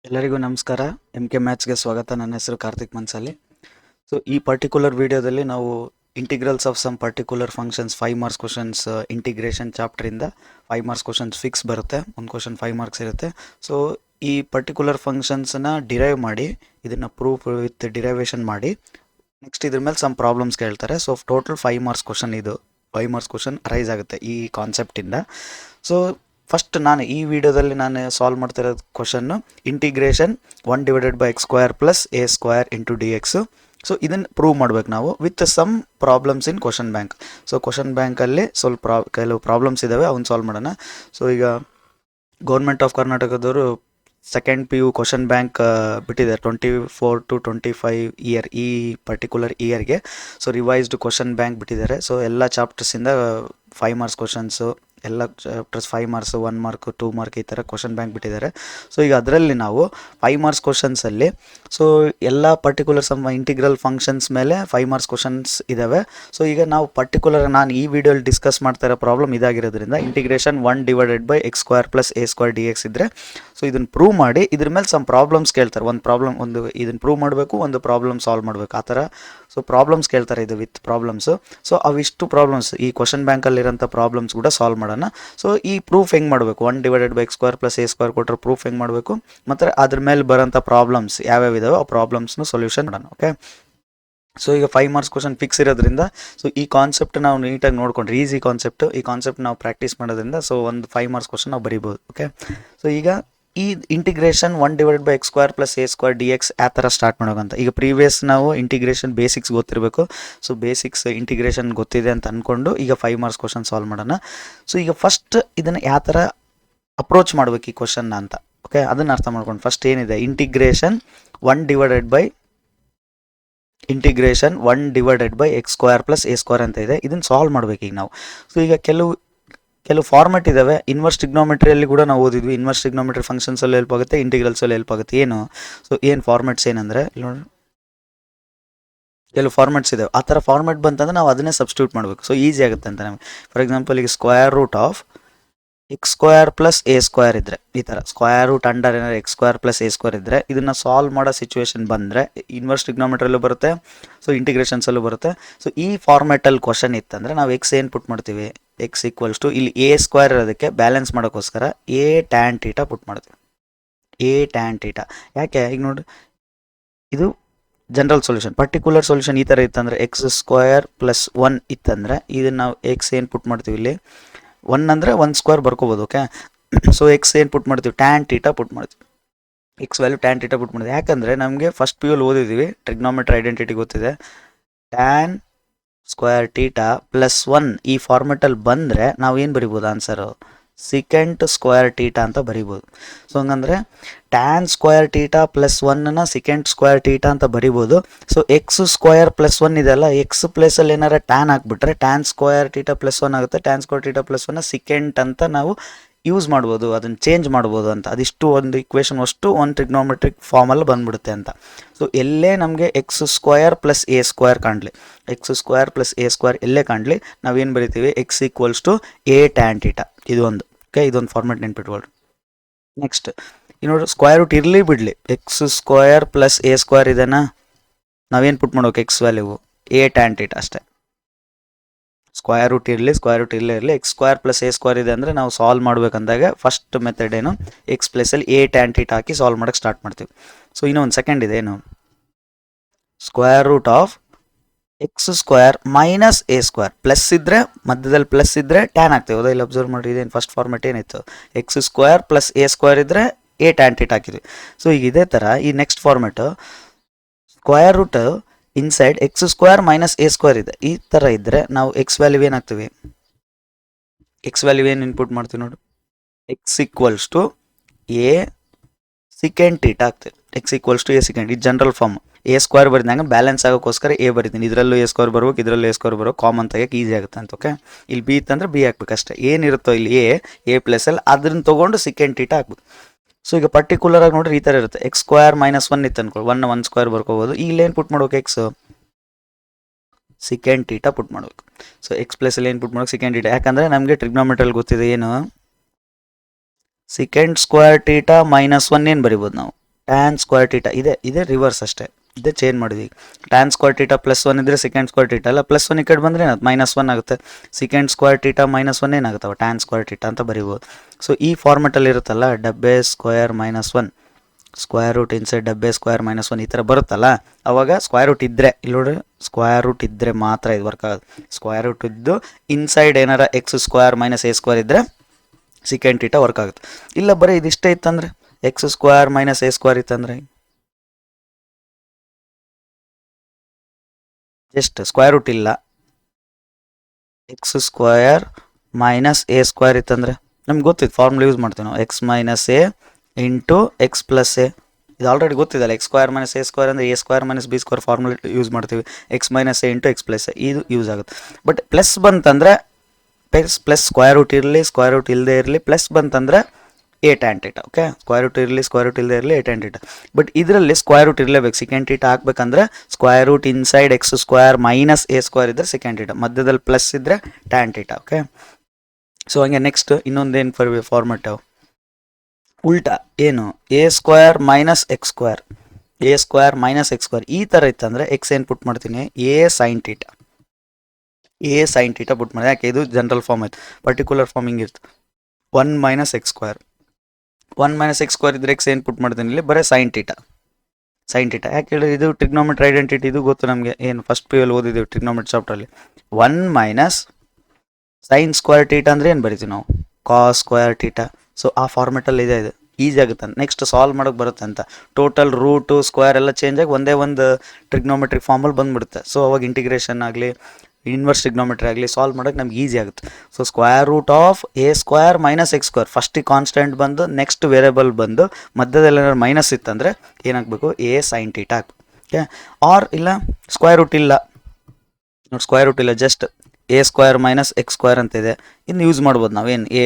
ಎಲ್ಲರಿಗೂ ನಮಸ್ಕಾರ. MK ಮ್ಯಾಥ್ಸ್ಗೆ ಸ್ವಾಗತ. ನನ್ನ ಹೆಸರು ಕಾರ್ತಿಕ್ ಮನ್ಸಲ್ಲಿ. ಸೊ ಈ ಪರ್ಟಿಕ್ಯುಲರ್ ವಿಡಿಯೋದಲ್ಲಿ ನಾವು integrals of some particular functions 5 marks questions integration ಚಾಪ್ಟರಿಂದ 5 ಮಾರ್ಕ್ಸ್ ಕ್ವಶನ್ಸ್ ಫಿಕ್ಸ್ ಬರುತ್ತೆ. ಒಂದು ಕ್ವಶನ್ 5 ಮಾರ್ಕ್ಸ್ ಇರುತ್ತೆ. ಸೊ ಈ ಪರ್ಟಿಕ್ಯುಲರ್ ಫಂಕ್ಷನ್ಸನ್ನ ಡಿರೈವ್ ಮಾಡಿ ಇದನ್ನು ಪ್ರೂಫ್ ವಿತ್ ಡಿರೈವೇಷನ್ ಮಾಡಿ ನೆಕ್ಸ್ಟ್ ಇದ್ರ ಮೇಲೆ ಸಮ್ ಪ್ರಾಬ್ಲಮ್ಸ್ ಕೇಳ್ತಾರೆ. ಸೊ ಟೋಟಲ್ 5 ಮಾರ್ಕ್ಸ್ ಕ್ವಶನ್, ಇದು 5 ಮಾರ್ಕ್ಸ್ ಕ್ವಶನ್ ಅರೈಸ್ ಆಗುತ್ತೆ ಈ ಕಾನ್ಸೆಪ್ಟಿಂದ. ಸೊ ಫಸ್ಟ್ ನಾನು ಈ ವಿಡಿಯೋದಲ್ಲಿ ನಾನು ಸಾಲ್ವ್ ಮಾಡ್ತಿರೋದು question integration 1/x² + a² into dx. So ಇದನ್ನು ಪ್ರೂವ್ ಮಾಡ್ಬೇಕು ನಾವು with some problems in question bank. So question ಬ್ಯಾಂಕಲ್ಲಿ ಸ್ವಲ್ಪ ಕೆಲವು ಪ್ರಾಬ್ಲಮ್ಸ್ ಇದ್ದಾವೆ, ಅವನ್ನ ಸಾಲ್ವ್ ಮಾಡೋಣ. ಸೊ ಈಗ ಗೌರ್ಮೆಂಟ್ ಆಫ್ ಕರ್ನಾಟಕದವರು ಸೆಕೆಂಡ್ PU ಕ್ವಶನ್ ಬ್ಯಾಂಕ್ ಬಿಟ್ಟಿದ್ದಾರೆ 24 to 25 ಇಯರ್, ಈ ಪರ್ಟಿಕ್ಯುಲರ್ ಇಯರ್ಗೆ. ಸೊ ರಿವೈಸ್ಡ್ ಕ್ವಶನ್ ಬ್ಯಾಂಕ್ ಬಿಟ್ಟಿದ್ದಾರೆ. ಸೊ ಎಲ್ಲ ಚಾಪ್ಟರ್ಸಿಂದ 5 ಮಾರ್ಕ್ಸ್ ಕ್ವಶನ್ಸು, ಎಲ್ಲ ಚಾಪ್ಟರ್ಸ್ 5 ಮಾರ್ಕ್ಸ್, 1 ಮಾರ್ಕ್, 2 ಮಾರ್ಕ್ ಈ ಥರ ಕ್ವಶನ್ ಬ್ಯಾಂಕ್ ಬಿಟ್ಟಿದ್ದಾರೆ. ಸೊ ಈಗ ಅದರಲ್ಲಿ ನಾವು 5 ಮಾರ್ಕ್ಸ್ ಕ್ವಶನ್ಸಲ್ಲಿ ಸೊ ಎಲ್ಲ ಪರ್ಟಿಕ್ಯುಲರ್ ಸಮ್ ಇಂಟಿಗ್ರಲ್ ಫಂಕ್ಷನ್ಸ್ ಮೇಲೆ 5 ಮಾರ್ಕ್ಸ್ ಕ್ವಶನ್ಸ್ ಇದ್ದಾವೆ. ಸೊ ಈಗ ನಾವು ಪರ್ಟಿಕ್ಯುಲರ್ ನಾನು ಈ ವಿಡಿಯೋಲಿ ಡಿಸ್ಕಸ್ ಮಾಡ್ತಾ ಇರೋ ಪ್ರಾಬ್ಲಮ್ ಇದಾಗಿರೋದ್ರಿಂದ ಇಂಟಿಗ್ರೇಷನ್ 1/x² + a² dx ಇದ್ದರೆ ಸೊ ಇದನ್ನು ಪ್ರೂವ್ ಮಾಡಿ ಇದ್ರ ಮೇಲೆ ಸಮ್ ಪ್ರಾಬ್ಲಮ್ಸ್ ಕೇಳ್ತಾರೆ. ಒಂದು ಇದನ್ನು ಪ್ರೂವ್ ಮಾಡಬೇಕು, ಒಂದು ಪ್ರಾಬ್ಲಮ್ ಸಾಲ್ವ್ ಮಾಡಬೇಕು, ಆ ಥರ. ಸೊ ಪ್ರಾಬ್ಲಮ್ಸ್ ಕೇಳ್ತಾರೆ ಇದು ವಿತ್ ಪ್ರಾಬ್ಲಮ್ಸು. ಸೊ ಅವಿಷ್ಟು ಪ್ರಾಬ್ಲಮ್ಸ್ ಈ ಕ್ವಶನ್ ಬ್ಯಾಂಕಲ್ಲಿರೋಂಥ ಪ್ರಾಬ್ಲಮ್ಸ್ ಕೂಡ ಸಾಲ್ವ್ ಮಾಡೋಣ. ಸೊ ಈ ಪ್ರೂಫ್ ಹೆಂಗೆ ಮಾಡಬೇಕು, 1/x² + a² ಕೊಟ್ಟರೆ ಪ್ರೂಫ್ ಹೆಂಗೆ ಮಾಡಬೇಕು, ಮತ್ತು ಅದ್ರ ಮೇಲೆ ಬರೋಂಥ ಪ್ರಾಬ್ಲಮ್ಸ್ ಯಾವ್ಯಾವ ಇದಾವೆ ಆ ಪ್ರಾಬ್ಲಮ್ಸ್ನು ಸೊಲ್ಯೂಷನ್ ಮಾಡೋಣ. ಓಕೆ. ಸೊ ಈಗ 5 ಮಾರ್ಕ್ಸ್ ಕ್ವಶನ್ ಫಿಕ್ಸ್ ಇರೋದ್ರಿಂದ ಸೊ ಈ ಕಾನ್ಸೆಪ್ಟ್ ನಾವು ನೀಟಾಗಿ ನೋಡ್ಕೊಂಡ್ರೆ ಈಸಿ ಕಾನ್ಸೆಪ್ಟು, ಈ ಕಾನ್ಸೆಪ್ಟ್ ನಾವು ಪ್ರಾಕ್ಟೀಸ್ ಮಾಡೋದ್ರಿಂದ ಸೊ ಒಂದು 5 ಮಾರ್ಕ್ಸ್ ಕ್ವಶನ್ ನಾವು ಬರಿಬೋದು. ಓಕೆ. ಸೊ ಈಗ ಈ ಇಂಟಿಗ್ರೇಷನ್ 1/x² + a² dx ಆ ಥರ ಸ್ಟಾರ್ಟ್ ಮಾಡೋಕ್ಕಂತ. ಈಗ ಪ್ರೀವಿಯಸ್ ನಾವು ಇಂಟಿಗ್ರೇಷನ್ ಬೇಸಿಕ್ಸ್ ಗೊತ್ತಿರಬೇಕು. ಸೊ ಬೇಸಿಕ್ಸ್ ಇಂಟಿಗ್ರೇಷನ್ ಗೊತ್ತಿದೆ ಅಂತ ಅಂದ್ಕೊಂಡು ಈಗ 5 ಮಾರ್ಕ್ಸ್ ಕ್ವಶನ್ ಸಾಲ್ವ್ ಮಾಡೋಣ. ಸೊ ಈಗ ಫಸ್ಟ್ ಇದನ್ನು ಯಾವ ಥರ ಅಪ್ರೋಚ್ ಮಾಡ್ಬೇಕು ಈ ಕ್ವಶನ್ನ ಅಂತ, ಓಕೆ, ಅದನ್ನು ಅರ್ಥ ಮಾಡ್ಕೊಂಡು ಫಸ್ಟ್ ಏನಿದೆ ಇಂಟಿಗ್ರೇಷನ್ 1/x² + a² ಅಂತ ಇದೆ. ಇದನ್ನು ಸಾಲ್ವ್ ಮಾಡ್ಬೇಕು ಈಗ ನಾವು. ಸೊ ಈಗ ಕೆಲವು ಫಾರ್ಮೆಟ್ ಇದ್ದಾವೆ. ಇನ್ವರ್ಸ್ ಟ್ರಿಗ್ನೋಮೆಟ್ರಿಯಲ್ಲಿ ಕೂಡ ನಾವು ಓದಿದ್ವಿ. ಇನ್ವರ್ಸ್ ಟ್ರಿಗ್ನೋಮೆಟ್ರಿ ಫಂಕ್ಷನ್ಸಲ್ಲಿ ಹೆಲ್ಪ್ ಆಗುತ್ತೆ, ಇಂಟಿಗ್ರಲ್ಸಲ್ಲಿ ಹೆಲ್ಪ್ ಆಗುತ್ತೆ. ಏನು ಸೊ ಏನು ಫಾರ್ಮೆಟ್ಸ್ ಏನಂದರೆ ನೋಡಿ, ಕೆಲವು ಫಾರ್ಮೆಟ್ಸ್ ಇದ್ದಾವೆ. ಆ ಥರ ಫಾರ್ಮೆಟ್ ಬಂತಂದ್ರೆ ನಾವು ಅದನ್ನೇ ಸಬ್ಸ್ಟಿಟ್ಯೂಟ್ ಮಾಡಬೇಕು. ಸೊ ಈಸಿ ಆಗುತ್ತೆ ಅಂತ ನಮಗೆ. ಫಾರ್ ಎಕ್ಸಾಂಪಲ್ ಈಗ √(x² + a² ಇದ್ದರೆ ಈ ಥರ ಅಂಡರ್ ಏನಾದ್ರು x² + a² ಇದ್ದರೆ ಇದನ್ನು ಸಾಲ್ವ್ ಮಾಡೋ ಸಿಚುವೇಶನ್ ಬಂದರೆ ಇನ್ವರ್ಸ್ ಟ್ರಿಗ್ನೋಮೆಟ್ರಿಯಲ್ಲೂ ಬರುತ್ತೆ, ಸೊ ಇಂಟಿಗ್ರೇಷನ್ಸಲ್ಲೂ ಬರುತ್ತೆ. ಸೊ ಈ ಫಾರ್ಮೆಟಲ್ಲಿ ಕ್ವಶನ್ ಇತ್ತಂದರೆ ನಾವು ಎಕ್ಸ್ ಏನು ಪುಟ್ ಮಾಡ್ತೀವಿ, x = ಇಲ್ಲಿ a² ಇರೋದಕ್ಕೆ ಬ್ಯಾಲೆನ್ಸ್ ಮಾಡೋಕ್ಕೋಸ್ಕರ a tan θ ಪುಟ್ ಮಾಡ್ತೀವಿ. a tan θ ಯಾಕೆ ಈಗ ನೋಡಿ, ಇದು ಜನರಲ್ ಸೊಲ್ಯೂಷನ್. ಪರ್ಟಿಕ್ಯುಲರ್ ಸೊಲ್ಯೂಷನ್ ಈ ಥರ ಇತ್ತಂದರೆ x² + 1 ಇತ್ತಂದರೆ ಇದನ್ನು ನಾವು x ಏನು ಪುಟ್ ಮಾಡ್ತೀವಿ, ಇಲ್ಲಿ 1 ಅಂದರೆ 1² ಬರ್ಕೋಬೋದು. ಓಕೆ. ಸೊ x ಏನು ಪುಟ್ ಮಾಡ್ತೀವಿ, tan θ ಪುಟ್ ಮಾಡ್ತೀವಿ. x ವ್ಯಾಲ್ಯೂ tan θ ಪುಟ್ ಮಾಡ್ತೀವಿ. ಯಾಕಂದರೆ ನಮಗೆ ಫಸ್ಟ್ PU ಓದಿದ್ದೀವಿ, ಟ್ರಿಗ್ನೋಮೆಟ್ರಿ ಐಡೆಂಟಿಟಿ ಗೊತ್ತಿದೆ. tan ² θ + 1 ಈ ಫಾರ್ಮೆಟಲ್ಲಿ ಬಂದರೆ ನಾವು ಏನು ಬರಿಬೋದು, ಆನ್ಸರು secant² θ ಅಂತ ಬರಿಬೋದು. ಸೊ ಹಂಗಂದರೆ tan ² θ + 1ನ secant² θ ಅಂತ ಬರಿಬೋದು. ಸೊ x² + 1 ಇದೆಲ್ಲ ಎಕ್ಸ್ ಪ್ಲೇಸಲ್ಲಿ ಏನಾರ ಟ್ಯಾನ್ ಹಾಕ್ಬಿಟ್ರೆ tan ² θ + 1 ಆಗುತ್ತೆ. tan ² θ + 1ನ secant ಅಂತ ನಾವು ಯೂಸ್ ಮಾಡ್ಬೋದು, ಅದನ್ನು ಚೇಂಜ್ ಮಾಡ್ಬೋದು ಅಂತ. ಅದಿಷ್ಟು ಒಂದು ಇಕ್ವೇಷನ್ ಅಷ್ಟು ಒಂದು ಟ್ರಿಗ್ನೋಮೆಟ್ರಿಕ್ ಫಾರ್ಮಲ್ಲಿ ಬಂದ್ಬಿಡುತ್ತೆ ಅಂತ. ಸೊ ಎಲ್ಲೇ ನಮಗೆ x² + a² ಕಾಣಲಿ, x² + a² ಎಲ್ಲೇ ಕಾಣಲಿ ನಾವೇನು ಬರಿತೀವಿ, x = a tan θ. ಇದೊಂದು ಓಕೆ, ಇದೊಂದು ಫಾರ್ಮೆಟ್ ನೆನ್ಪಿಟ್ಕೊಳ್ರಿ. ನೆಕ್ಸ್ಟ್ ನೋಡಿ, ಸ್ಕ್ವೇರ್ ರೂಟ್ ಇರಲಿ ಬಿಡಲಿ, x² + a² ಇದೆನಾ, ನಾವೇನು ಪುಟ್ ಮಾಡೋಕೆ x ವ್ಯಾಲ್ಯೂ a tan θ ಅಷ್ಟೇ. ಸ್ಕ್ವೇರ್ ರೂಟ್ ಇರಲಿ ಇರಲಿ x² + a² ಇದೆ ಅಂದರೆ ನಾವು ಸಾಲ್ವ್ ಮಾಡ್ಬೇಕಂದಾಗ ಫಸ್ಟ್ ಮೆಥಡ್ ಏನು, ಎಕ್ಸ್ ಪ್ಲೇಸಲ್ಲಿ a tan θ ಹಾಕಿ ಸಾಲ್ವ್ ಮಾಡೋಕ್ಕೆ ಸ್ಟಾರ್ಟ್ ಮಾಡ್ತೀವಿ. ಸೊ ಇನ್ನೊಂದು ಸೆಕೆಂಡ್ ಇದೆ, ಏನು √(x² - a²) ಪ್ಲಸ್ ಇದ್ದರೆ ಮಧ್ಯದಲ್ಲಿ ಪ್ಲಸ್ ಇದ್ದರೆ ಟ್ಯಾನ್ ಆಗ್ತೇವೆ. ಹೌದಾ, ಇಲ್ಲಿ ಅಬ್ಸರ್ವ್ ಮಾಡಿ, ಇದೇನು ಫಸ್ಟ್ ಫಾರ್ಮೆಟ್ ಏನಿತ್ತು, x² + a² ಇದ್ದರೆ a tan θ ಹಾಕಿದ್ವಿ. ಸೊ ಈಗ ಇದೇ ಥರ ಈ next format square root inside x² - a² ಇದೆ. ಈ ಥರ ಇದ್ದರೆ ನಾವು ಎಕ್ಸ್ ವ್ಯಾಲ್ಯೂ ಏನಾಗ್ತೀವಿ, ಎಕ್ಸ್ ವ್ಯಾಲ್ಯೂ ಏನು ಇನ್ಪುಟ್ ಮಾಡ್ತೀವಿ ನೋಡು, x = a secant θ ಆಗ್ತದೆ. x = a secant, ಇದು ಜನರಲ್ ಫಾರ್ಮ್. a² ಬರೀದಂಗೆ ಬ್ಯಾಲೆನ್ಸ್ ಆಗೋಕ್ಕೋಸ್ಕರ a ಬರೀತೀನಿ. ಇದರಲ್ಲೂ a² ಬರ್ಬೇಕು, ಇದರಲ್ಲೂ a² ಬರ್ಬೇಕು, ಕಾಮನ್ ತೆಗೆಯೋಕೆ ಈಸಿ ಆಗುತ್ತೆ ಅಂತ. ಓಕೆ. ಇಲ್ಲಿ b ಇತ್ತಂದ್ರೆ b ಹಾಕ್ಬೇಕು ಅಷ್ಟೇ. ಏನಿರುತ್ತೋ ಇಲ್ಲಿ a ಪ್ಲೇಸಲ್ಲಿ ಅದನ್ನು ತೊಗೊಂಡು secant θ ಹಾಕ್ಬೇಕು. ಸೊ ಈಗ ಪರ್ಟಿಕ್ಯುಲರ್ ಆಗಿ ನೋಡ್ರಿ ಈ ಥರ ಇರುತ್ತೆ. x² - 1 ಇತ್ತು ಅನ್ಕೊಳ್ಳಿ, 1² ಬರ್ಕೋಬೋದು. ಈಗ ಏನು ಪುಟ್ ಮಾಡ್ಬೇಕು, x secant θ ಪುಟ್ ಮಾಡ್ಬೇಕು. ಸೊ ಎಕ್ಸ್ ಪ್ಲೇಸಲ್ಲಿ ಏನು ಪುಟ್ ಮಾಡ್ಬೇಕು, secant θ. ಯಾಕಂದರೆ ನಮಗೆ ಟ್ರಿಗ್ನೋಮೆಟ್ರಿಯಲ್ಲಿ ಗೊತ್ತಿದೆ ಏನು, secant² θ - 1 ಏನು ಬರಿಬೋದು ನಾವು, ಟ್ಯಾನ್ ಸ್ಕ್ವೇರ್ ಟೀಟಾ ಇದೆ ರಿವರ್ಸ್ ಅಷ್ಟೇ, ಇದೇ ಚೇಂಜ್ ಮಾಡಿದ್ವಿ. ಟ್ಯಾನ್ ಸ್ಕ್ವೇರ್ ಟೀಟಾ +1 ಇದ್ದರೆ ಸೆಕೆಂಡ್ ಸ್ಕ್ವೇರ್ ಟೀಟಾ ಅಲ್ಲ, +1 ಈ ಕಡೆ ಬಂದರೆ ಏನಾಗುತ್ತೆ -1 ಆಗುತ್ತೆ. ಸೆಕೆಂಡ್ ಸ್ಕ್ವೇರ್ ಟೀಟಾ -1 ಏನಾಗುತ್ತವೆ ಟ್ಯಾನ್ ಸ್ಕ್ವೇರ್ ಟೀಟಾ ಅಂತ ಬರಿಬೋದು. ಸೊ ಈ ಫಾರ್ಮೆಟಲ್ಲಿ ಇರುತ್ತಲ್ಲ ಡಬ್ಬೆ ಸ್ಕ್ವೇರ್ -1 ಸ್ಕ್ವೇರ್ ರೂಟ್ ಇನ್ಸೈಡ್ ಡಬ್ಬೆ ಸ್ಕ್ವೇರ್ -1 ಈ ಥರ ಬರುತ್ತಲ್ಲ, ಅವಾಗ ಸ್ಕ್ವೇರ್ ರೂಟ್ ಇದ್ದರೆ ಇಲ್ಲಿ ನೋಡಿ, ಸ್ಕ್ವೇರ್ ರೂಟ್ ಇದ್ದರೆ ಮಾತ್ರ ಇದು ವರ್ಕ್ ಆಗೋದು. ಸ್ಕ್ವೇರ್ ರೂಟ್ ಇದ್ದು ಇನ್ಸೈಡ್ ಏನಾರ x² - a² ಇದ್ದರೆ ಸೆಕೆಂಡ್ ಟೀಟಾ ವರ್ಕ್ ಆಗುತ್ತೆ. ಇಲ್ಲ ಬರೀ ಇದಿಷ್ಟೇ ಇತ್ತಂದರೆ x² - a² ಇತ್ತಂದರೆ ಜಸ್ಟ್ ಸ್ಕ್ವೇರ್ ರೂಟ್ ಇಲ್ಲ, x² - a² ಇತ್ತಂದರೆ ನಮ್ಗೆ ಗೊತ್ತಿತ್ತು ಫಾರ್ಮುಲಾ ಯೂಸ್ ಮಾಡ್ತೀವಿ ನಾವು, x - a into x + a. ಇದು ಆಲ್ರೆಡಿ ಗೊತ್ತಿದಲ್ಲ, x² - a² ಅಂದರೆ a² - b² ಫಾರ್ಮುಲಾ ಯೂಸ್ ಮಾಡ್ತೀವಿ. x - a into x + a ಇದು ಯೂಸ್ ಆಗುತ್ತೆ. ಬಟ್ ಪ್ಲಸ್ ಬಂತಂದರೆ ಪ್ಲಸ್ ಸ್ಕ್ವೇರ್ ರೂಟ್ ಇರಲಿ, ಸ್ಕ್ವೇರ್ ರೂಟ್ ಇಲ್ಲದೆ ಇರಲಿ, ಪ್ಲಸ್ ಬಂತಂದರೆ a tan θ. Okay, square root ಇರಲಿ, ಸ್ಕ್ವೇರ್ ರೂಟ್ ಇಲ್ಲದೆ ಇರಲಿ a tan θ. ಬಟ್ ಇದರಲ್ಲಿ ಸ್ಕ್ವೇರ್ ರೂಟ್ ಇರಲೇಬೇಕು. ಸೆಕೆಂಡ್ θ ಹಾಕ್ಬೇಕಂದ್ರೆ square root inside x² - a² ಇದ್ದರೆ ಸೆಕೆಂಡ್ θ, ಮಧ್ಯದಲ್ಲಿ ಪ್ಲಸ್ ಇದ್ದರೆ tan θ. ಓಕೆ, ಸೊ ಹಂಗೆ ನೆಕ್ಸ್ಟ್ ಇನ್ನೊಂದೇನು ಫಾರ್ಮೆಟ್ ಉಲ್ಟಾ ಏನು a² - x², a² - x² ಈ ಥರ ಇತ್ತಂದರೆ x ಏನು ಪುಟ್ ಮಾಡ್ತೀನಿ, a sin θ, a sin θ ಪುಟ್ ಮಾಡಿ. ಯಾಕೆ ಇದು ಜನರಲ್ ಫಾರ್ಮ್ ಆಯ್ತು, ಪರ್ಟಿಕ್ಯುಲರ್ ಫಾರ್ಮಿಂಗ್ ಇತ್ತು 1 - x². 1 - x² ಇದ್ರೆ x ಏನು ಪುಟ್ ಮಾಡ್ತೀನಿ ಇಲ್ಲಿ ಬರೀ sin θ. ಯಾಕೆ ಹೇಳಿ, ಇದು ಟ್ರಿಗ್ನೋಮೆಟ್ರಿ ಐಡೆಂಟಿಟಿ, ಇದು ಗೊತ್ತು ನಮಗೆ, ಏನು ಫಸ್ಟ್ PU ಅಲ್ಲಿ ಓದಿದ್ದೀವಿ ಟ್ರಿಗ್ನೋಮೆಟ್ರಿ ಚಾಪ್ಟ್ರಲ್ಲಿ. 1 - sin ಸ್ಕ್ವೇರ್ θ ಅಂದರೆ ಏನು ಬರಿತೀವಿ ನಾವು, cos ಸ್ಕ್ವೇರ್ θ. ಸೊ ಆ ಫಾರ್ಮೆಟಲ್ಲಿ ಇದೆ, ಇದು ಈಸಿ ಆಗುತ್ತೆ. ನೆಕ್ಸ್ಟ್ ಸಾಲ್ವ್ ಮಾಡೋಕ್ಕೆ ಬರುತ್ತೆ ಅಂತ, ಟೋಟಲ್ ರೂಟು ಸ್ಕ್ವೇರ್ ಎಲ್ಲ ಚೇಂಜ್ ಆಗಿ ಒಂದೇ ಒಂದು ಟ್ರಿಗ್ನೋಮೆಟ್ರಿಕ್ ಫಾರ್ಮಲ್ಲಿ ಬಂದುಬಿಡುತ್ತೆ. ಸೊ ಅವಾಗ ಇಂಟಿಗ್ರೇಷನ್ ಆಗಲಿ ಇನ್ವರ್ಸ್ ಟ್ರಿಗ್ನೋಮೆಟ್ರಿ ಆಗಲಿ ಸಾಲ್ವ್ ಮಾಡೋಕ್ಕೆ ನಮ್ಗೆ ಈಸಿ ಆಗುತ್ತೆ. So square root of a² - x², ಫಸ್ಟಿಗೆ ಕಾನ್ಸ್ಟೆಂಟ್ ಬಂದು ನೆಕ್ಸ್ಟ್ ವೇರಿಯಬಲ್ ಬಂದು ಮಧ್ಯದಲ್ಲಿ ಏನಾದ್ರು ಮೈನಸ್ ಇತ್ತಂದರೆ ಏನಾಗಬೇಕು, a sin θ ಹಾಕಬೇಕು. ಓಕೆ, ಆರ್ ಇಲ್ಲ ಸ್ಕ್ವೇರ್ ರೂಟ್ ಇಲ್ಲ ನೋಡಿ, ಸ್ಕ್ವೇರ್ ರೂಟ್ ಇಲ್ಲ, ಜಸ್ಟ್ a² - x² ಅಂತ ಇದೆ. ಇನ್ನು ಯೂಸ್ ಮಾಡ್ಬೋದು ನಾವೇನು a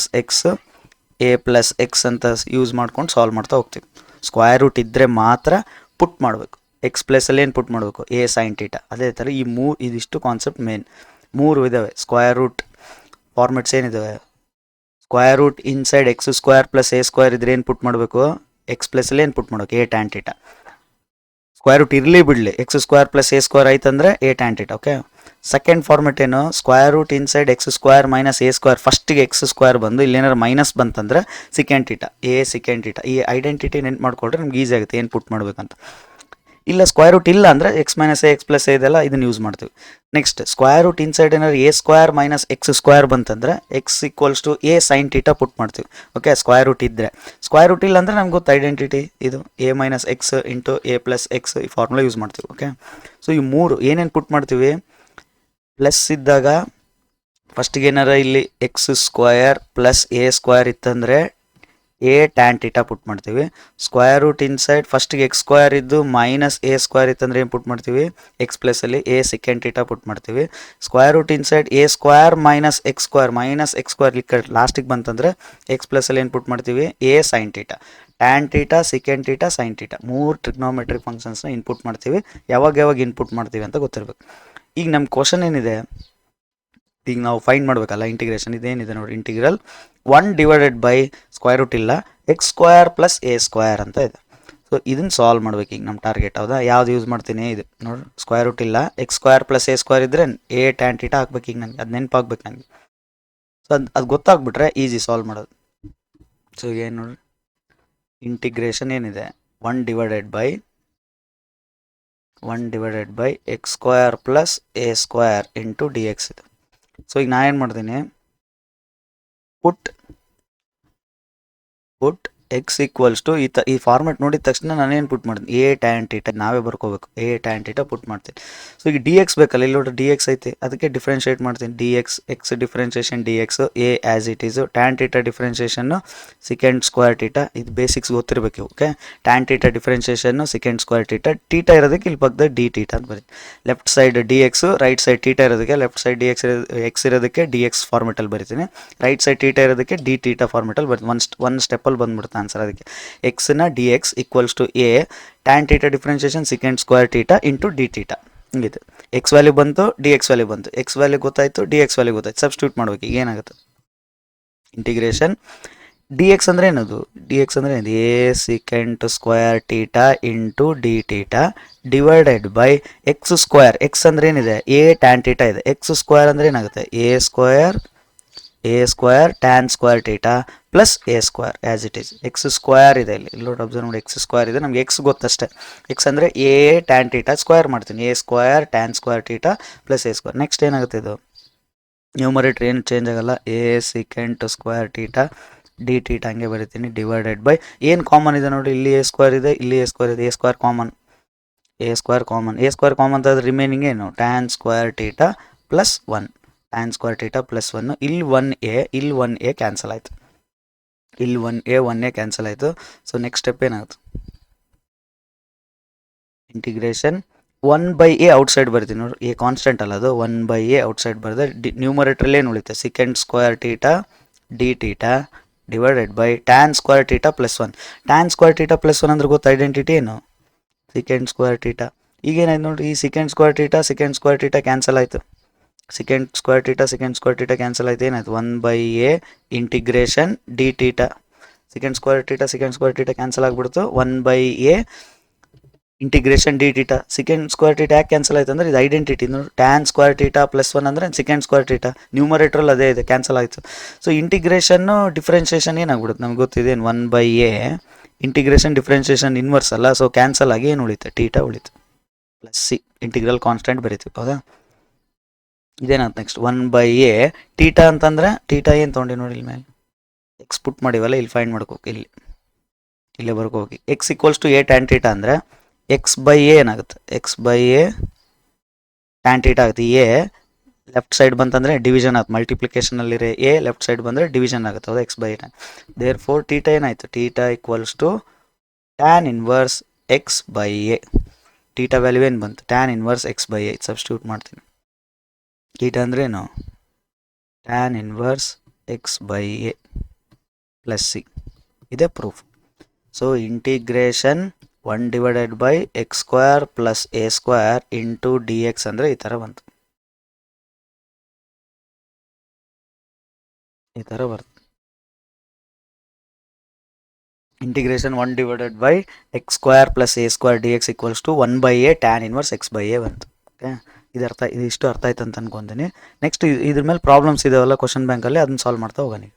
- x a + x ಅಂತ ಯೂಸ್ ಮಾಡ್ಕೊಂಡು ಸಾಲ್ವ್ ಮಾಡ್ತಾ ಹೋಗ್ತೀವಿ. ಸ್ಕ್ವೇರ್ ರೂಟ್ ಇದ್ದರೆ ಮಾತ್ರ ಪುಟ್ ಮಾಡಬೇಕು, x ಪ್ಲೇಸಲ್ಲಿ ಏನು ಪುಟ್ ಮಾಡಬೇಕು, a sin θ. ಅದೇ ಥರ ಈ ಇದಿಷ್ಟು ಕಾನ್ಸೆಪ್ಟ್ ಮೇನ್ 3 ಇದ್ದಾವೆ. ಸ್ಕ್ವೇರ್ ರೂಟ್ ಫಾರ್ಮೆಟ್ಸ್ ಏನಿದ್ದಾವೆ, square root inside x² + a² ಇದ್ರೆ ಏನು ಪುಟ್ ಮಾಡಬೇಕು, x ಪ್ಲೇಸಲ್ಲಿ ಏನು ಪುಟ್ ಮಾಡಬೇಕು, a tan θ. ಸ್ಕ್ವೇರ್ ರೂಟ್ ಇರಲಿ ಬಿಡಲಿ, x² + a² ಆಯ್ತಂದರೆ a tan θ. Okay, second format ಏನು, square root inside x² - a² ಫಸ್ಟಿಗೆ x² ಬಂದು ಇಲ್ಲೇನಾದ್ರು ಮೈನಸ್ ಬಂತಂದರೆ ಸೆಕೆಂಡ್ θ, a ಸೆಕೆಂಡ್ θ. ಈ ಐಡೆಂಟಿಟಿ ನೆನ್ಪು ಮಾಡ್ಕೊಂಡ್ರೆ ನಮ್ಗೆ ಈಸಿ ಆಗುತ್ತೆ ಏನು ಪುಟ್ ಮಾಡಬೇಕಂತ. ಇಲ್ಲ ಸ್ಕ್ವೇರ್ ರೂಟ್ ಇಲ್ಲ ಅಂದರೆ x - a x + a ಇದೆಲ್ಲ ಇದನ್ನು ಯೂಸ್ ಮಾಡ್ತೀವಿ. ನೆಕ್ಸ್ಟ್ ಸ್ಕ್ವೇರ್ ರೂಟ್ ಇನ್ಸೈಡ್ ಏನಾದ್ರು a² - x² ಬಂತಂದರೆ x = a sin θ ಪುಟ್ ಮಾಡ್ತೀವಿ. ಓಕೆ, ಸ್ಕ್ವೇರ್ ರೂಟ್ ಇದ್ದರೆ. ಸ್ಕ್ವೇರ್ ರೂಟ್ ಇಲ್ಲ ಅಂದರೆ ನಮ್ಗೆ ಗೊತ್ತು ಐಡೆಂಟಿಟಿ, ಇದು a - x into a + x ಈ ಫಾರ್ಮುಲಾ ಯೂಸ್ ಮಾಡ್ತೀವಿ. ಓಕೆ, ಸೊ ಈ 3 ಏನೇನು ಪುಟ್ ಮಾಡ್ತೀವಿ, ಪ್ಲಸ್ ಇದ್ದಾಗ ಫಸ್ಟಿಗೆ ಏನಾರ ಇಲ್ಲಿ x² + a² ಇತ್ತಂದರೆ a tan θ ಪುಟ್ ಮಾಡ್ತೀವಿ. ಸ್ಕ್ವೇರ್ ರೂಟ್ ಇನ್ಸೈಡ್ ಫಸ್ಟಿಗೆ x² ಇದ್ದು -a² ಇತ್ತಂದರೆ ಏನು ಪುಟ್ ಮಾಡ್ತೀವಿ, x ಪ್ಲೇಸಲ್ಲಿ a ಸೆಕೆಂಡ್ θ ಪುಟ್ ಮಾಡ್ತೀವಿ. Square root inside a² - x² ಈ ಕಡೆ ಲಾಸ್ಟಿಗೆ ಬಂತಂದರೆ x ಪ್ಲೇಸಲ್ಲಿ ಏನು ಪುಟ್ ಮಾಡ್ತೀವಿ, a sin θ. tan θ ಸೆಕೆಂಡ್ θ sin θ 3 ಟ್ರಿಗ್ನೋಮೆಟ್ರಿಕ್ ಫಂಕ್ಷನ್ಸ್ನ ಇನ್ಪುಟ್ ಮಾಡ್ತೀವಿ. ಯಾವಾಗ ಇನ್ಪುಟ್ ಮಾಡ್ತೀವಿ ಅಂತ ಗೊತ್ತಿರಬೇಕು. ಈಗ ನಮ್ಮ ಕ್ವಶನ್ ಏನಿದೆ, ಈಗ ನಾವು ಫೈಂಡ್ ಮಾಡಬೇಕಲ್ಲ ಇಂಟಿಗ್ರೇಷನ್, ಇದೇನಿದೆ ನೋಡಿ, ಇಂಟಿಗ್ರಲ್ 1/, ಸ್ಕ್ವೇರ್ ರೂಟ್ ಇಲ್ಲ, x² + a² ಅಂತ ಇದೆ. ಸೊ ಇದನ್ನು ಸಾಲ್ವ್ ಮಾಡ್ಬೇಕು ಈಗ ನಮ್ಮ ಟಾರ್ಗೆಟ್. ಹೌದಾ, ಯಾವ್ದು ಯೂಸ್ ಮಾಡ್ತೀನಿ, ಇದು ನೋಡಿ, ಸ್ಕ್ವೇರ್ ರೂಟ್ ಇಲ್ಲ, x² + a² ಇದ್ದರೆ a tan θ ಹಾಕ್ಬೇಕು. ಈಗ ನನಗೆ ಅದು ನೆನಪಾಗ್ಬೇಕು ನನಗೆ. ಸೊ ಅದು ಗೊತ್ತಾಗ್ಬಿಟ್ರೆ ಈಸಿ ಸಾಲ್ವ್ ಮಾಡೋದು. ಸೊ ಏನು ನೋಡಿ, ಇಂಟಿಗ್ರೇಷನ್ ಏನಿದೆ 1/, x² + a² ಇಂಟು dx ಇದೆ. ಸೊ ಈಗ ನಾ ಏನು ಮಾಡ್ತೀನಿ, ಪುಟ್ x = ಈ ಫಾರ್ಮೆಟ್ ನೋಡಿದ ತಕ್ಷಣ ನಾನೇನು ಪುಟ್ ಮಾಡ್ತೀನಿ, a tan θ ನಾವೇ ಬರ್ಕೋಬೇಕು, a tan θ ಪುಟ್ ಮಾಡ್ತೀನಿ. ಸೊ ಈಗ dx ಬೇಕಲ್ಲ, ಇಲ್ಲಿ ನೋಡಿ dx ಐತೆ, ಅದಕ್ಕೆ ಡಿಫ್ರೆನ್ಷಿಯೇಟ್ ಮಾಡ್ತೀನಿ, dx x differentiation dx a as it is, tan θ ಡಿಫ್ರೆನ್ಷಿಯೇಷನ್ನು ಸೆಕೆಂಡ್ ಸ್ಕ್ವೇರ್ θ, ಇದು ಬೇಸಿಕ್ಸ್ ಗೊತ್ತಿರಬೇಕು. ಓಕೆ, tan θ ಡಿಫ್ರೆನ್ಷಿಯೇಷನ್ನು ಸೆಕೆಂಡ್ ಸ್ಕ್ವೇರ್ θ ಇರೋದಕ್ಕೆ ಇಲ್ಲಿ ಪಕ್ಕದ dt ಅಂತ ಬರೀತೀನಿ. Left side dx, right side θ ಇರೋದಕ್ಕೆ ಲೆಫ್ಟ್ ಸೈಡ್ dx x ಇರೋದಕ್ಕೆ dx ಫಾರ್ಮೆಟಲ್ಲಿ ಬರಿತೀನಿ, ರೈಟ್ ಸೈಡ್ θ ಇರೋದಕ್ಕೆ dθ ಫಾರ್ಮೆಟಲ್ಲಿ ಬರ್ತೀನಿ. ಒಂದು ಸ್ಟೆಪ್ಪಲ್ಲಿ ಬಂದ್ಬಿಡುತ್ತೆ ಆನ್ಸರ್. ಅದಕ್ಕೆ x ನ dx = a tan θ differentiation secant square θ into dθ. ಹಿಂಗಿದೆ, x ವ್ಯಾಲ್ಯೂ ಬಂತು, dx ವ್ಯಾಲ್ಯೂ ಬಂತು, x ವ್ಯಾಲ್ಯೂ ಗೊತ್ತಾಯಿತು, dx ವ್ಯಾಲ್ಯೂ ಗೊತ್ತಾಯ್ತು, ಸಬ್ಸ್ಟಿಟ್ಯೂಟ್ ಮಾಡ್ಬೇಕು. ಈಗ ಏನಾಗುತ್ತೆ, ಇಂಟಿಗ್ರೇಷನ್ ಡಿ ಎಕ್ಸ್ ಅಂದರೆ ಏನದು, ಡಿ ಎಕ್ಸ್ ಅಂದರೆ ಏನು, A secant square theta into D theta divided by X square. X ಅಂದರೆ ಏನಿದೆ, ಎ ಟ್ಯಾನ್ ಟೀಟಾ ಇದೆ. ಎಕ್ಸ್ ಸ್ಕ್ವೇರ್ ಅಂದರೆ ಏನಾಗುತ್ತೆ, A square tan square theta plus A square as it is. X square ಇದೆ ಇಲ್ಲಿ ನೋಡಿ, ಅಬ್ಸರ್ವ್ ಮಾಡಿ, X square ಇದೆ. ನಮ್ಗೆ ಎಕ್ಸ್ ಗೊತ್ತಷ್ಟೇ. ಎಕ್ಸ್ ಅಂದರೆ ಎ ಟ್ಯಾನ್ ಟೀಟಾ ಸ್ಕ್ವೇರ್ ಮಾಡ್ತೀನಿ, A square tan square theta plus A square. Next ಏನಾಗುತ್ತೆ, ಇದು ನ್ಯೂಮರೇಟರ್ ಏನು ಚೇಂಜ್ ಆಗಲ್ಲ, A secant square theta D theta ಹಂಗೆ ಬರಿತೀನಿ ಡಿವೈಡೆಡ್ ಬೈ ಏನು ಕಾಮನ್ ಇದೆ ನೋಡಿ, ಇಲ್ಲಿ ಎ ಸ್ಕ್ವೇರ್ ಇದೆ, ಇಲ್ಲಿ ಎ ಸ್ಕ್ವೇರ್ ಇದೆ, A square common, A square common ಅಂತಂದ್ರೆ ರಿಮೈನಿಂಗ್ ಏನು, tan square theta plus 1, tan square theta plus 1. ಇಲ್ಲಿ 1 ಎ ಕ್ಯಾನ್ಸಲ್ ಆಯಿತು, ಇಲ್ಲಿ 1 ಎ ಕ್ಯಾನ್ಸಲ್ ಆಯಿತು. ಸೊ ನೆಕ್ಸ್ಟ್ ಸ್ಟೆಪ್ ಏನಾಗುತ್ತೆ, ಇಂಟಿಗ್ರೇಷನ್ 1/a ಔಟ್ಸೈಡ್ ಬರ್ತೀನಿ ನೋಡಿ, ಎ ಕಾನ್ಸ್ಟೆಂಟ್ ಅಲ್ಲ ಅದು, 1/a ಔಟ್ಸೈಡ್ ಬರೆದೆ. ನ್ಯೂಮರೇಟ್ರಲ್ಲಿ ಏನು ಉಳಿತೆ, secant square theta D theta divided by tan square theta plus 1. Tan square theta plus 1 ಅಂದ್ರೆ ಗೊತ್ತು, ಐಡೆಂಟಿಟಿ ಏನು, ಸೆಕೆಂಡ್ ಸ್ಕ್ವೇರ್ ಟೀಟಾ. ಈಗೇನಾಯ್ತು ನೋಡಿ, ಈ ಸೆಕೆಂಡ್ ಸ್ಕ್ವೇರ್ ಟೀಟಾ ಕ್ಯಾನ್ಸಲ್ ಆಯಿತು, ಸೆಕೆಂಡ್ ಸ್ಕ್ವೇರ್ ಟೀಟಾ ಕ್ಯಾನ್ಸಲ್ ಆಯಿತು. ಏನಾಯ್ತು, 1/a integration D theta. Second square theta cancel ಆಗಿಬಿಡ್ತು, 1/a integration D theta. Second square theta ಯಾಕೆ ಕ್ಯಾನ್ಸಲ್ ಆಯ್ತು ಅಂದರೆ ಇದು ಐಡೆಂಟಿಟಿ ನೋಡಿ, ಟ್ಯಾನ್ ಸ್ಕ್ವೇರ್ ಟೀಟಾ ಪ್ಲಸ್ 1 ಅಂದರೆ ಸೆಕೆಂಡ್ ಸ್ಕ್ವೇರ್ ಟೀಟಾ, ನ್ಯೂಮರೇಟ್ರಲ್ಲಿ ಅದೇ ಇದೆ, ಕ್ಯಾನ್ಸಲ್ ಆಯಿತು. ಸೊ ಇಂಟಿಗ್ರೇಷನ್ನು ಡಿಫ್ರೆನ್ಷಿಯೇಷನ್ ಏನಾಗ್ಬಿಡುತ್ತೆ ನಮ್ಗೆ ಗೊತ್ತಿದೆ, 1/a ಇಂಟಿಗ್ರೇಷನ್ ಡಿಫ್ರೆನ್ಷಿಯೇಷನ್ ಇನ್ವರ್ಸ್ ಅಲ್ಲ, ಸೊ ಕ್ಯಾನ್ಸಲ್ ಆಗಿ ಏನು ಉಳಿತು, ಟೀಟಾ ಉಳಿತು ಪ್ಲಸ್ ಸಿ ಇಂಟಿಗ್ರಲ್ ಕಾನ್ಸ್ಟೆಂಟ್ ಬರೀತೀವಿ, ಹೌದಾ. ಇದೇನಾಯ್ತು ನೆಕ್ಸ್ಟ್ 1/a ಟೀಟಾ ಅಂತಂದ್ರೆ, ಟೀಟಾ ಏನು ತೊಗೊಂಡು ನೋಡಿ, ಇಲ್ಲಿ ಮೇಲೆ ಎಕ್ಸ್ ಪುಟ್ ಮಾಡಿವಲ್ಲ, ಇಲ್ಲಿ ಫೈಂಡ್ ಮಾಡ್ಕೋಕೆ, ಇಲ್ಲೇ ಬರ್ಕೋಗಿ. X equals to A tan theta ಅಂದರೆ x/a ಏನಾಗುತ್ತೆ, x/a ಟ್ಯಾನ್ ಟೀಟಾ ಆಗುತ್ತೆ. ಎ ಲೆಫ್ಟ್ ಸೈಡ್ ಬಂತಂದರೆ ಡಿವಿಷನ್ ಆಗುತ್ತೆ, ಮಲ್ಟಿಪ್ಲಿಕೇಶನಲ್ಲಿರೋ ಎ ಲೆಫ್ಟ್ ಸೈಡ್ ಬಂದರೆ ಡಿವಿಷನ್ ಆಗುತ್ತೆ, ಹೌದಾ, x/a tan. Therefore theta ಏನಾಯಿತು, theta equals to tan inverse x/a. Theta value ಏನು ಬಂತು, ಟ್ಯಾನ್ ಇನ್ವರ್ಸ್ x/a. ಸಬ್ಸ್ಟಿಟ್ಯೂಟ್ ಮಾಡ್ತೀನಿ. ಟೀಟಾ ಅಂದ್ರೆ ಏನು, tan inverse x/a plus C. ಇದೇ proof. So integration 1 divided by X square plus A square into D X ಅಂದರೆ ಈ ಥರ ಬಂತು, ಈ ಥರ ಬರ್ತದೆ. Integration 1 divided by X square plus A square D X equals to 1/a tan inverse x/a ಬಂತು. Okay, ಇದಿಷ್ಟು ಅರ್ಥ ಆಯ್ತು ಅಂತ ಅನ್ಕೊತೀನಿ. ನೆಕ್ಸ್ಟ್ ಇದ್ರ ಮೇಲೆ ಪ್ರಾಬ್ಲಮ್ಸ್ ಇದಾವಲ್ಲ ಕ್ವಶನ್ ಬ್ಯಾಂಕಲ್ಲಿ, ಅದನ್ನ ಸಾಲ್ವ್ ಮಾಡ್ತಾ ಹೋಗೋಣ ಈಗ.